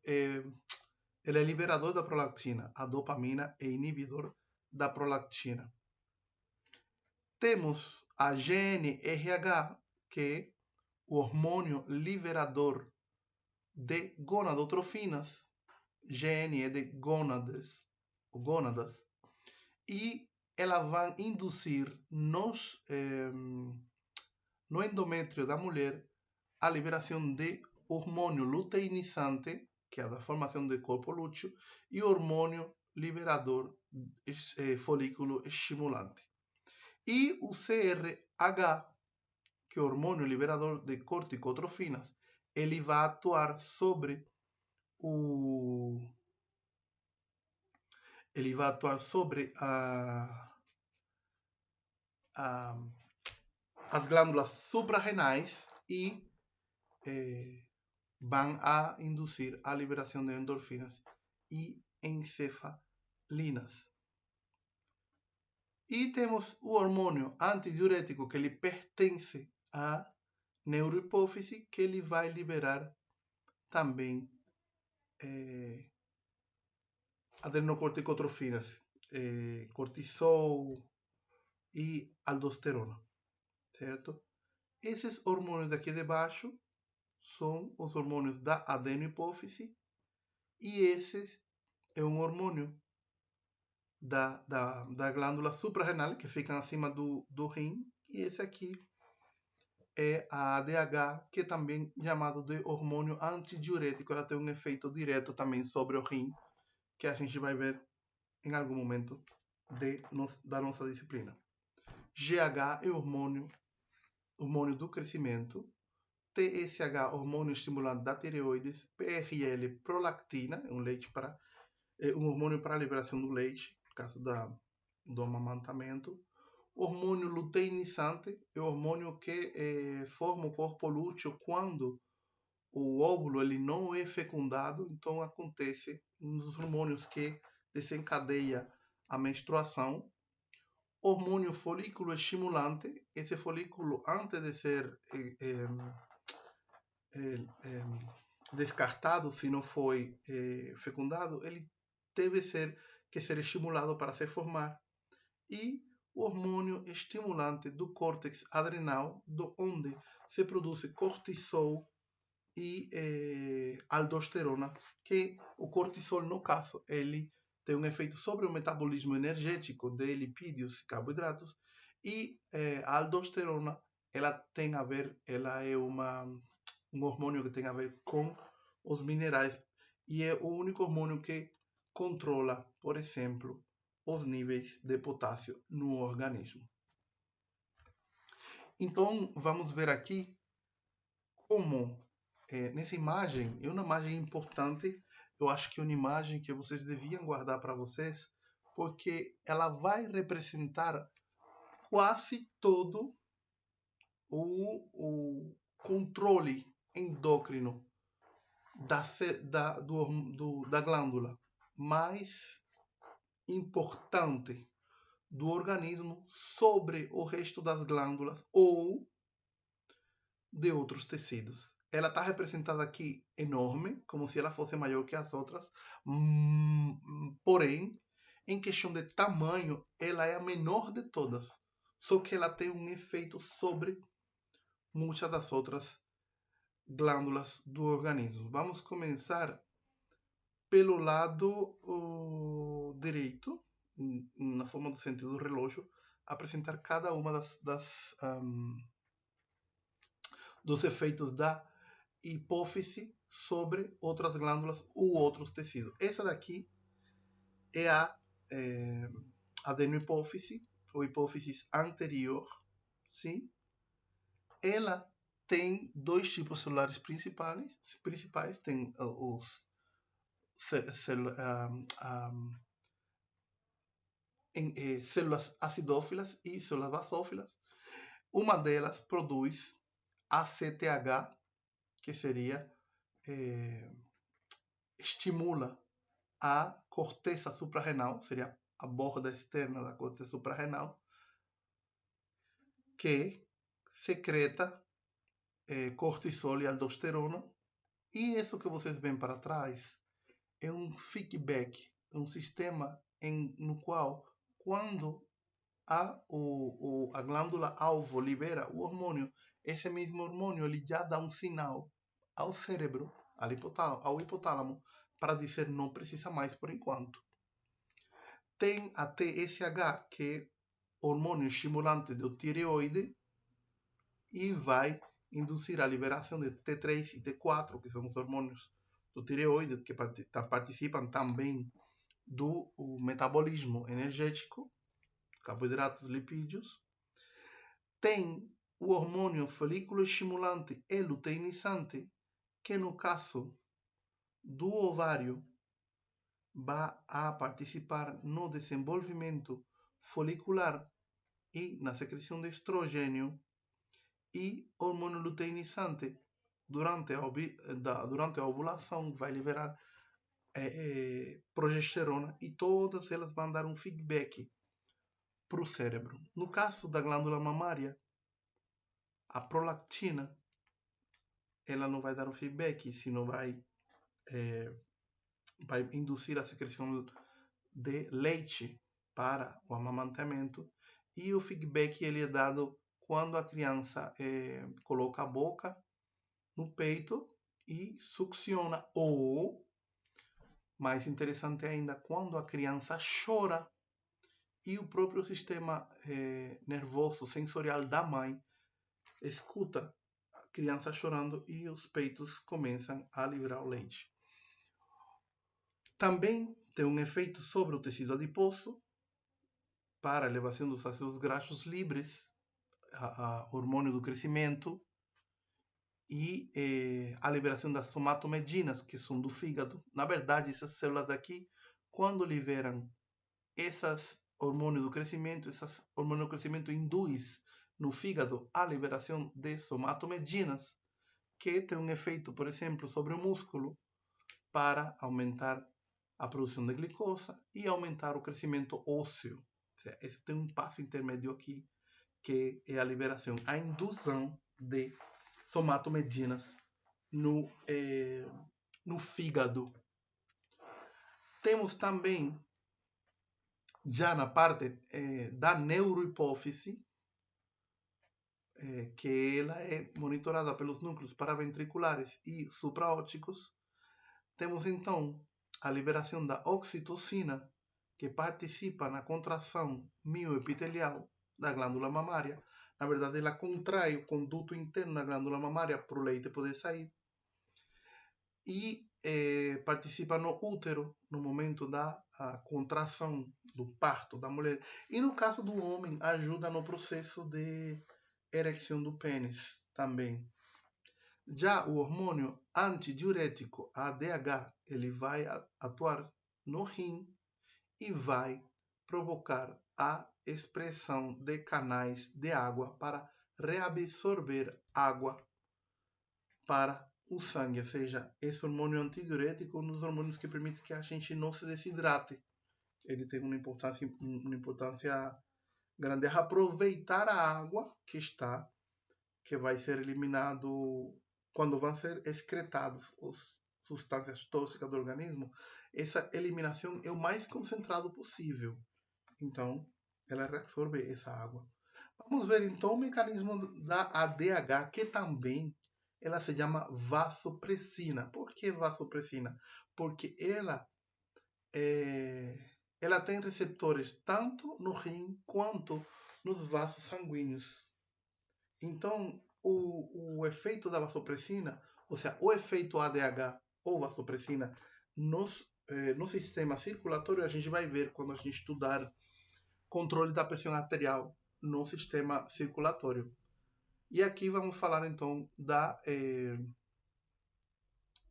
liberador da prolactina. A dopamina é inibidor da prolactina. Temos a GnRH, que é o hormônio liberador de gonadotrofinas. GN é de gônadas, e ela vai induzir no endométrio da mulher a liberação de hormônio luteinizante, que é da formação de corpo lúteo, e hormônio liberador folículo estimulante. E o CRH, que é o hormônio liberador de corticotrofinas, ele vai atuar sobre as glândulas suprarrenais e vão a induzir a liberação de endorfinas e encefalinas. E temos o hormônio antidiurético, que ele pertence à neurohipófise, que ele vai liberar também adrenocorticotrofinas, cortisol e aldosterona, certo? Esses hormônios daqui de baixo são os hormônios da adenohipófise, e esse é um hormônio da glândula suprarrenal, que fica acima do rim, e esse aqui é a ADH, que é também chamado de hormônio antidiurético. Ela tem um efeito direto também sobre o rim, que a gente vai ver em algum momento da nossa disciplina. GH é o hormônio do crescimento. TSH, hormônio estimulante da tireoides. PRL, prolactina, um hormônio para a liberação do leite, no caso do amamantamento. Hormônio luteinizante é o hormônio que forma o corpo lúteo quando o óvulo ele não é fecundado. Então acontece um dos hormônios que desencadeia a menstruação. Hormônio folículo estimulante, esse folículo, antes de ser descartado, se não foi fecundado, ele deve ser estimulado para se formar. E o hormônio estimulante do córtex adrenal, onde se produz cortisol e aldosterona, que o cortisol, no caso, ele tem um efeito sobre o metabolismo energético de lipídios e carboidratos, e a aldosterona, ela é um hormônio que tem a ver com os minerais, e é o único hormônio que controla, por exemplo, os níveis de potássio no organismo. Então, vamos ver aqui como, nessa imagem, é uma imagem importante. Eu acho que é uma imagem que vocês deviam guardar para vocês, porque ela vai representar quase todo o controle endócrino da glândula mais importante do organismo sobre o resto das glândulas ou de outros tecidos. Ela está representada aqui enorme, como se ela fosse maior que as outras, porém, em questão de tamanho, ela é a menor de todas, só que ela tem um efeito sobre muitas das outras glândulas do organismo. Vamos começar pelo lado direito, na forma do sentido do relógio, apresentar cada uma dos efeitos da hipófise sobre outras glândulas ou outros tecidos. Essa daqui é a adenohipófise, ou hipófise anterior, sim? Ela tem dois tipos celulares principais, tem os células acidófilas e células basófilas. Uma delas produz ACTH, que seria estimula a corteza suprarrenal, seria a borda externa da corteza suprarrenal, que secreta cortisol e aldosterona. E isso que vocês veem para trás é um feedback, um sistema no qual, quando a glândula alvo libera o hormônio, esse mesmo hormônio ele já dá um sinal ao cérebro, ao hipotálamo, para dizer não precisa mais por enquanto. Tem a TSH, que é hormônio estimulante do tireoide, e vai induzir a liberação de T3 e T4, que são os hormônios do tireoide, que participam também do metabolismo energético, carboidratos, lipídios. Tem o hormônio folículo estimulante e luteinizante, que no caso do ovário vai a participar no desenvolvimento folicular e na secreção de estrogênio, e hormônio luteinizante durante a ovulação vai liberar progesterona, e todas elas vão dar um feedback para o cérebro. No caso da glândula mamária, a prolactina ela não vai dar um feedback, senão vai induzir a secreção de leite para o amamantamento, e o feedback ele é dado quando a criança coloca a boca no peito e succiona, ou, mais interessante ainda, quando a criança chora e o próprio sistema nervoso sensorial da mãe escuta a criança chorando e os peitos começam a liberar o leite. Também tem um efeito sobre o tecido adiposo para a elevação dos ácidos graxos livres, hormônio do crescimento, e a liberação das somatomedinas, que são do fígado. Na verdade, essas células daqui, quando liberam essas hormônios do crescimento, essas hormônios do crescimento induz no fígado a liberação de somatomedinas, que tem um efeito, por exemplo, sobre o músculo, para aumentar a produção de glicose e aumentar o crescimento ósseo. Esse tem um passo intermédio aqui, que é a liberação, a indução de somatomedinas no fígado. Temos também, já na parte da neurohipófise, que ela é monitorada pelos núcleos paraventriculares e supraópticos. Temos então a liberação da oxitocina, que participa na contração mioepitelial da glândula mamária. Na verdade, ela contrai o conduto interno da glândula mamária para o leite poder sair. E participa no útero, no momento da contração do parto da mulher. E no caso do homem, ajuda no processo de ereção do pênis também. Já o hormônio antidiurético, ADH, ele vai atuar no rim e vai provocar a expressão de canais de água para reabsorver água para o sangue. Ou seja, esse hormônio antidiurético é um dos hormônios que permite que a gente não se desidrate. ele tem uma importância grande, é aproveitar a água que vai ser eliminado quando vão ser excretados as substâncias tóxicas do organismo. Essa eliminação é o mais concentrado possível. Então, ela reabsorve essa água. Vamos ver então o mecanismo da ADH, que também ela se chama vasopressina. Por que vasopressina? Porque ela tem receptores tanto no rim quanto nos vasos sanguíneos. Então, o efeito da vasopressina, ou seja, o efeito ADH ou vasopressina no sistema circulatório, a gente vai ver quando a gente estudar controle da pressão arterial no sistema circulatório. E aqui vamos falar então da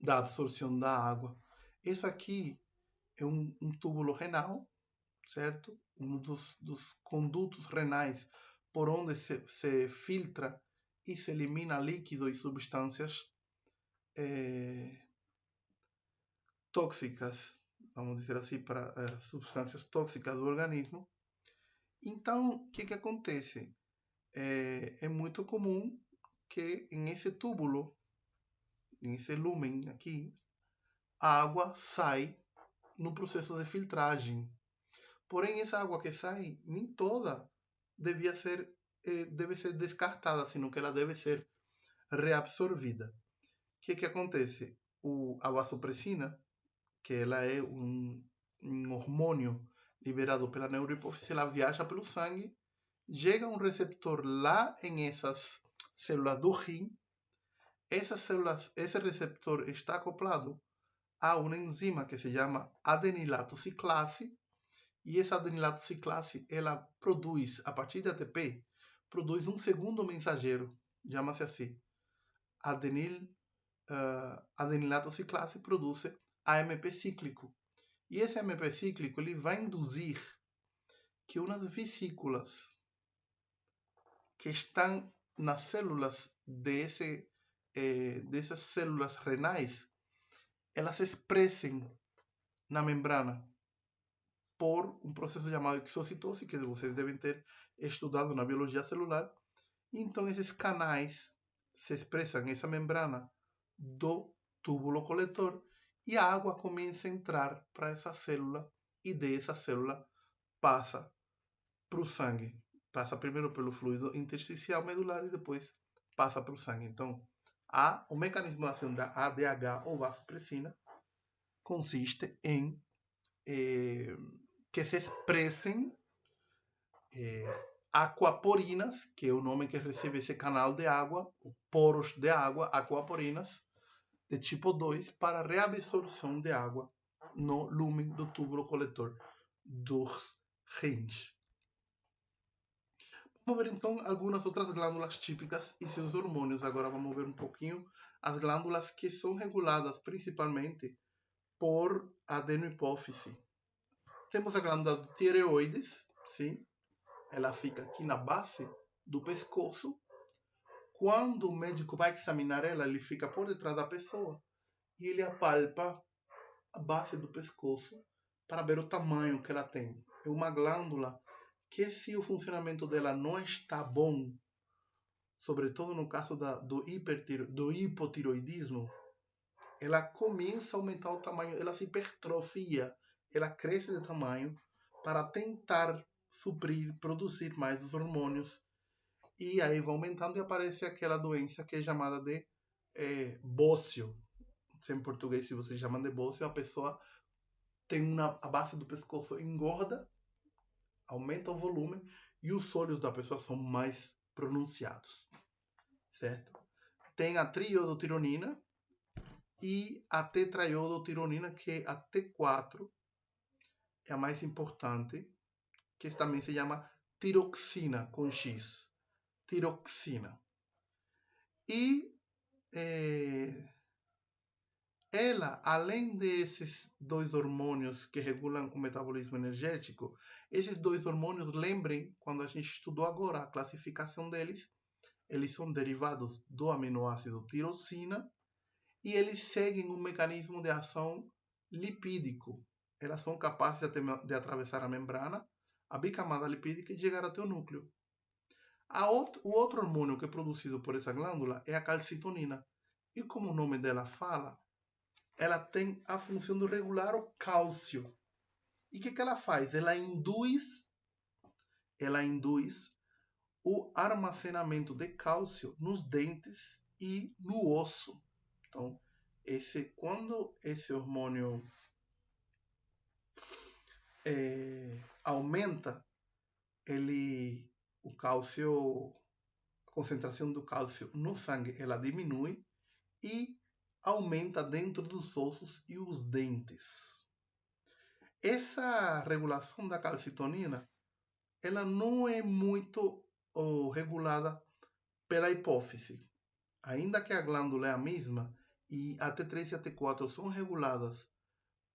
absorção da água. Esse aqui é um túbulo renal, certo? Um dos condutos renais por onde se filtra e se elimina líquido e substâncias tóxicas, vamos dizer assim, para substâncias tóxicas do organismo. Então, o que acontece? É muito comum que em esse túbulo, em esse lumen aqui, a água sai no processo de filtragem. Porém, essa água que sai, nem toda deve ser descartada, senão que ela deve ser reabsorvida. O que acontece? A vasopressina, que ela é um hormônio liberado pela neurohipófise, ela viaja pelo sangue, chega a um receptor lá em essas células do rim. Esse receptor está acoplado a uma enzima que se chama adenilato ciclase, e essa adenilato ciclase, ela produz, a partir de ATP, produz um segundo mensageiro, chama-se assim, adenilato ciclase produz AMP cíclico. E esse AMP cíclico ele vai induzir que umas vesículas que estão nas células dessas células renais, elas se expressem na membrana por um processo chamado exocitose, que vocês devem ter estudado na biologia celular. Então, esses canais se expressam nessa membrana do túbulo coletor e a água começa a entrar para essa célula e dessa célula passa para o sangue. Passa primeiro pelo fluido intersticial medular e depois passa para o sangue. Então, o mecanismo de ação da ADH ou vasopressina consiste em que se expressem aquaporinas, que é o nome que recebe esse canal de água, poros de água, aquaporinas, de tipo 2, para reabsorção de água no lumen do túbulo coletor dos rins. Vamos ver então algumas outras glândulas típicas e seus hormônios. Agora vamos ver um pouquinho as glândulas que são reguladas principalmente por adenohipófise. Temos a glândula do tireoides, sim? Ela fica aqui na base do pescoço. Quando o médico vai examinar ela, ele fica por detrás da pessoa e ele apalpa a base do pescoço para ver o tamanho que ela tem. É uma glândula que, se o funcionamento dela não está bom, sobretudo no caso do hipotiroidismo, ela começa a aumentar o tamanho, ela se hipertrofia, ela cresce de tamanho para tentar suprir, produzir mais os hormônios, e aí vai aumentando e aparece aquela doença que é chamada de bócio. Em português, se vocês chamam de bócio, a pessoa tem a base do pescoço engorda, aumenta o volume e os olhos da pessoa são mais pronunciados, certo? Tem a triiodotironina e a tetraiodotironina, que a T4 é a mais importante, que também se chama tiroxina, com X. Tiroxina. E ela, além desses dois hormônios que regulam o metabolismo energético, esses dois hormônios, lembrem, quando a gente estudou agora a classificação deles, eles são derivados do aminoácido tirosina e eles seguem um mecanismo de ação lipídico. elas são capazes de atravessar a membrana, a bicamada lipídica e chegar até o núcleo. O outro hormônio que é produzido por essa glândula é a calcitonina. E como o nome dela fala, ela tem a função de regular o cálcio. E o que ela faz? Ela induz o armazenamento de cálcio nos dentes e no osso. Então, quando esse hormônio aumenta, a concentração do cálcio no sangue ela diminui e aumenta dentro dos ossos e os dentes. Essa regulação da calcitonina ela não é muito regulada pela hipófise. Ainda que a glândula é a mesma, e a T3 e a T4 são reguladas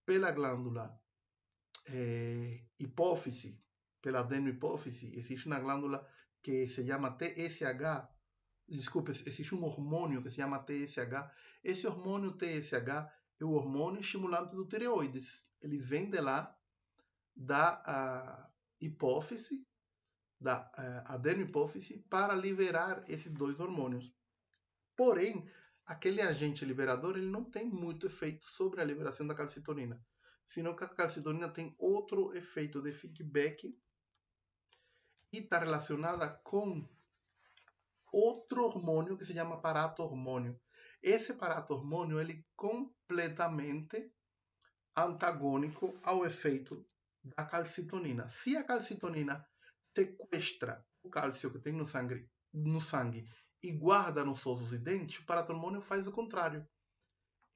pela glândula hipófise, pela adenohipófise, existe uma glândula que se chama TSH, desculpe, existe um hormônio que se chama TSH. Esse hormônio TSH é o hormônio estimulante do tireoides. Ele vem de lá, da hipófise, da adenohipófise, para liberar esses dois hormônios. Porém, aquele agente liberador ele não tem muito efeito sobre a liberação da calcitonina, senão que a calcitonina tem outro efeito de feedback e está relacionada com outro hormônio que se chama paratormônio. Esse paratormônio ele é completamente antagônico ao efeito da calcitonina. Se a calcitonina sequestra o cálcio que tem no sangue e guarda nos ossos e dentes, o paratormônio faz o contrário.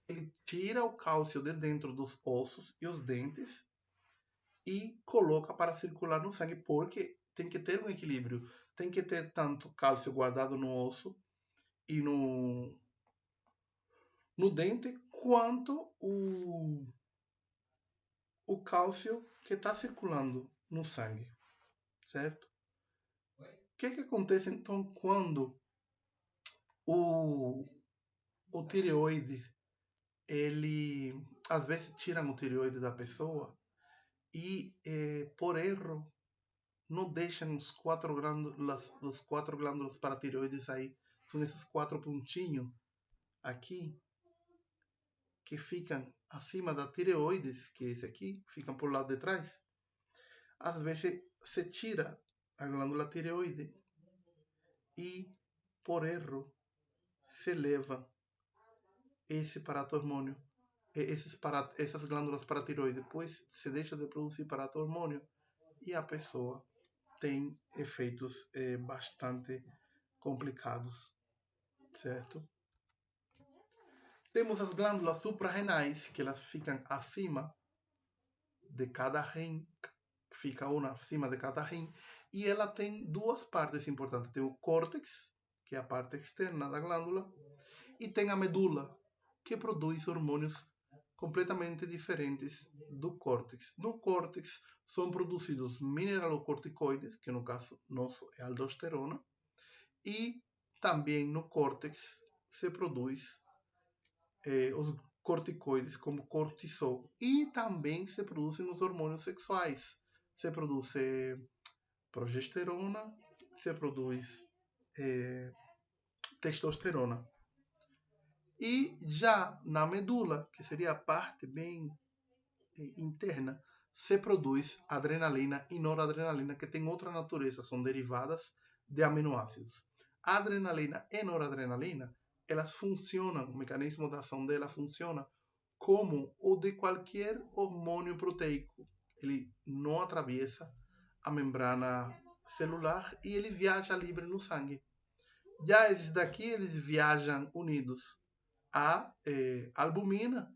Ele tira o cálcio de dentro dos ossos e os dentes e coloca para circular no sangue, porque tem que ter um equilíbrio. Tem que ter tanto cálcio guardado no osso e no dente, quanto o cálcio que está circulando no sangue, certo? O que acontece então quando o tireoide, ele às vezes tiram o tireoide da pessoa e por erro não deixam os quatro glândulas paratireoides aí, são esses 4 pontinhos aqui que ficam acima da tireoides, que é esse aqui, ficam por lado de trás. Às vezes se tira a glândula tireoide e por erro se leva esse paratormônio, essas glândulas paratireoides, depois se deixa de produzir paratormônio e a pessoa tem efeitos bastante complicados, certo? Temos as glândulas suprarrenais, que elas ficam acima de cada rim, fica uma acima de cada rim, e ela tem duas partes importantes. Tem o córtex, que é a parte externa da glândula, e tem a medula, que produz hormônios completamente diferentes do córtex. No córtex são produzidos mineralocorticoides, que no caso nosso é aldosterona, e também no córtex se produz os corticoides como cortisol, e também se produzem os hormônios sexuais. Se produz progesterona, se produz testosterona. E já na medula, que seria a parte bem interna, se produz adrenalina e noradrenalina, que tem outra natureza, são derivadas de aminoácidos. A adrenalina e noradrenalina, elas funcionam, o mecanismo de ação dela funciona como o de qualquer hormônio proteico. Ele não atravessa a membrana celular e ele viaja livre no sangue. Já esses daqui, eles viajam unidos à albumina,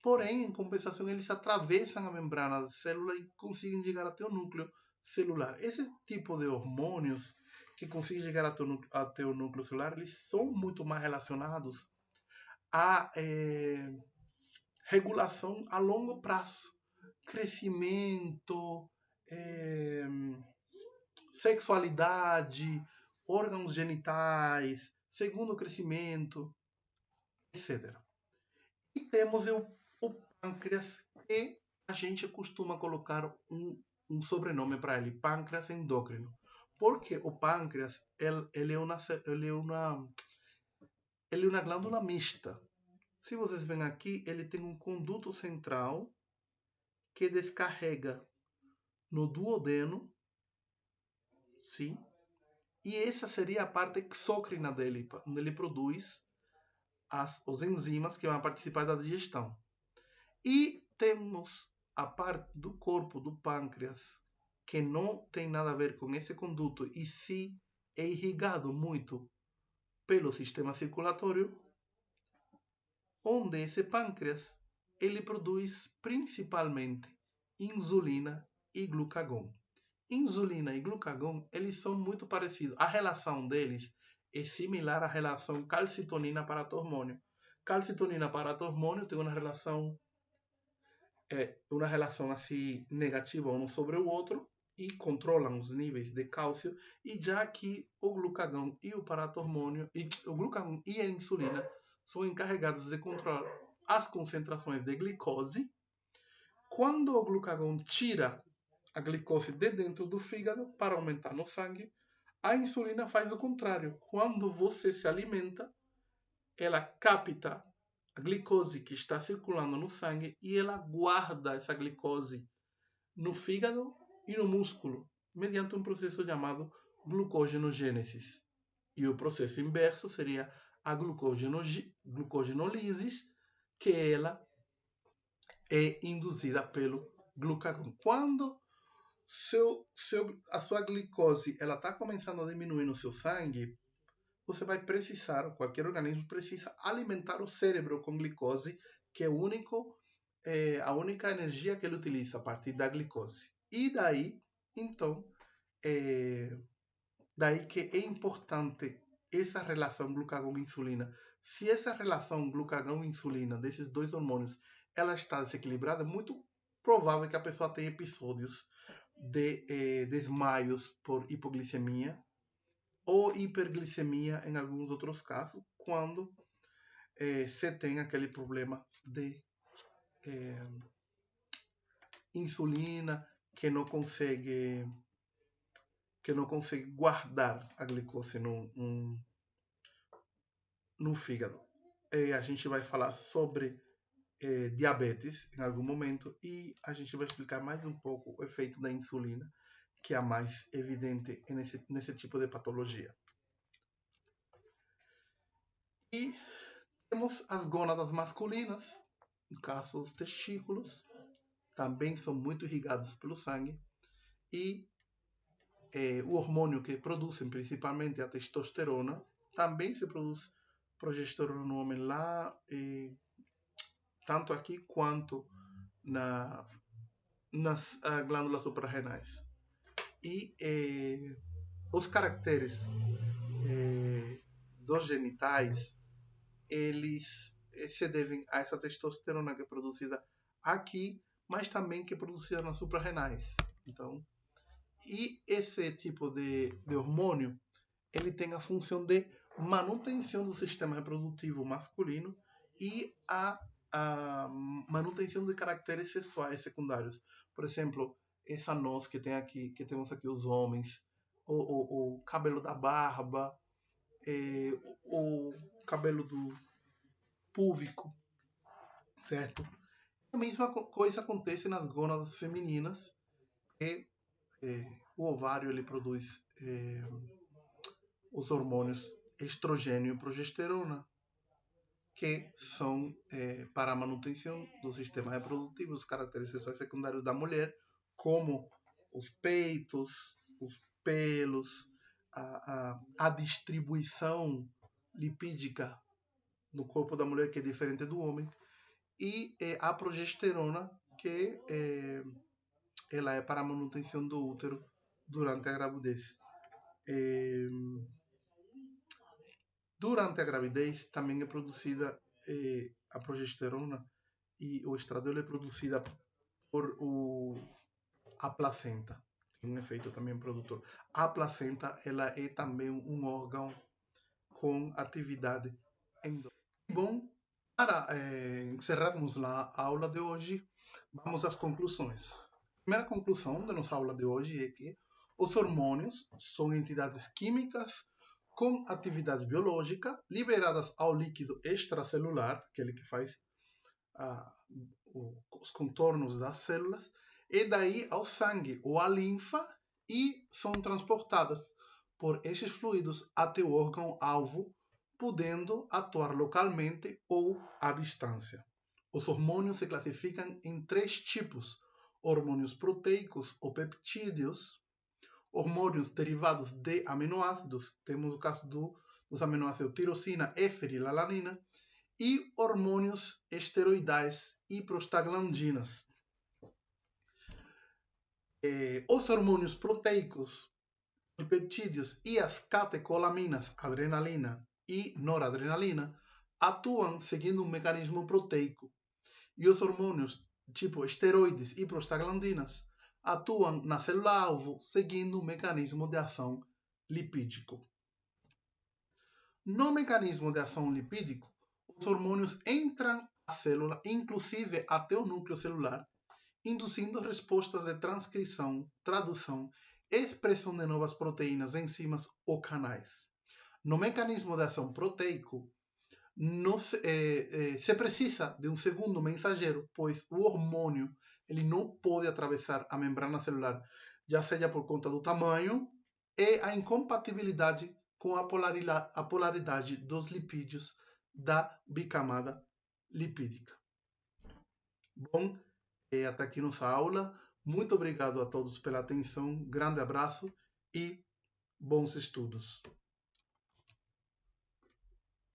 porém, em compensação, eles atravessam a membrana da célula e conseguem chegar até o núcleo celular. Esse tipo de hormônios que conseguem chegar até o núcleo celular, eles são muito mais relacionados à regulação a longo prazo. Crescimento, sexualidade, órgãos genitais, segundo crescimento, etc. E temos o pâncreas, que a gente costuma colocar um sobrenome para ele, pâncreas endócrino, porque o pâncreas ele é uma glândula mista. Se vocês veem aqui, ele tem um conduto central que descarrega no duodeno, sim? E essa seria a parte exócrina dele, onde ele produz os enzimas que vão participar da digestão. E temos a parte do corpo do pâncreas que não tem nada a ver com esse conduto e se é irrigado muito pelo sistema circulatório, onde esse pâncreas ele produz principalmente insulina e glucagon. Insulina e glucagon eles são muito parecidos. A relação deles é similar à relação calcitonina para hormônio. Calcitonina para hormônio tem uma relação assim negativa um sobre o outro e controlam os níveis de cálcio, e já que o glucagon e o paratormônio, o glucagon e a insulina são encarregados de controlar as concentrações de glicose. Quando o glucagon tira a glicose de dentro do fígado para aumentar no sangue, a insulina faz o contrário. Quando você se alimenta, ela capta a glicose que está circulando no sangue e ela guarda essa glicose no fígado e no músculo, mediante um processo chamado glucogenogênese. E o processo inverso seria a glucogenólise, que ela é induzida pelo glucagon. Quando a sua glicose está começando a diminuir no seu sangue, você vai precisar, qualquer organismo precisa alimentar o cérebro com glicose, que é a única energia que ele utiliza a partir da glicose. E daí, então, daí que é importante essa relação glucagon-insulina. Se essa relação glucagon-insulina desses dois hormônios ela está desequilibrada, é muito provável que a pessoa tenha episódios de desmaios por hipoglicemia ou hiperglicemia em alguns outros casos, quando se tem aquele problema de insulina que não consegue guardar a glicose no fígado. A gente vai falar sobre diabetes em algum momento e a gente vai explicar mais um pouco o efeito da insulina, que é a mais evidente nesse tipo de patologia. E temos as gônadas masculinas, no caso os testículos, também são muito irrigados pelo sangue, e o hormônio que produzem, principalmente a testosterona, também se produz progesterona no homem lá, tanto aqui quanto nas glândulas suprarrenais. E os caracteres dos genitais, eles se devem a essa testosterona que é produzida aqui, mas também que é produzida nas suprarrenais. Então, e esse tipo de hormônio, ele tem a função de manutenção do sistema reprodutivo masculino e a manutenção de caracteres sexuais secundários. Por exemplo, essa noz que temos aqui os homens, o cabelo da barba, o cabelo do púbico, certo? A mesma coisa acontece nas gônadas femininas, que o ovário ele produz os hormônios estrogênio e progesterona, que são para a manutenção do sistema reprodutivo, os caracteres sexuais secundários da mulher, como os peitos, os pelos, a distribuição lipídica no corpo da mulher, que é diferente do homem, e a progesterona, que ela é para a manutenção do útero durante a gravidez. Durante a gravidez também é produzida a progesterona, e o estradiol é produzida por a placenta, um efeito também produtor. A placenta ela é também um órgão com atividade endócrina. Bom, para encerrarmos a aula de hoje, Vamos às conclusões. A primeira conclusão da nossa aula de hoje é que os hormônios são entidades químicas com atividade biológica liberadas ao líquido extracelular, aquele que faz os contornos das células, e daí ao sangue ou à linfa, e são transportadas por esses fluidos até o órgão-alvo, podendo atuar localmente ou à distância. Os hormônios se classificam em 3 tipos: hormônios proteicos ou peptídeos, hormônios derivados de aminoácidos, temos o caso dos aminoácidos tirosina e fenilalanina, e hormônios esteroidais e prostaglandinas. Os hormônios proteicos, peptídeos e as catecolaminas, adrenalina e noradrenalina, atuam seguindo um mecanismo proteico. E os hormônios tipo esteroides e prostaglandinas atuam na célula-alvo seguindo um mecanismo de ação lipídico. No mecanismo de ação lipídico, os hormônios entram na célula, inclusive até o núcleo celular, induzindo respostas de transcrição, tradução, expressão de novas proteínas, enzimas ou canais. No mecanismo de ação proteico, se precisa de um segundo mensageiro, pois o hormônio ele não pode atravessar a membrana celular, já seja por conta do tamanho e a incompatibilidade com a polaridade dos lipídios da bicamada lipídica. Bom, até aqui nossa aula. Muito obrigado a todos pela atenção. Grande abraço e bons estudos.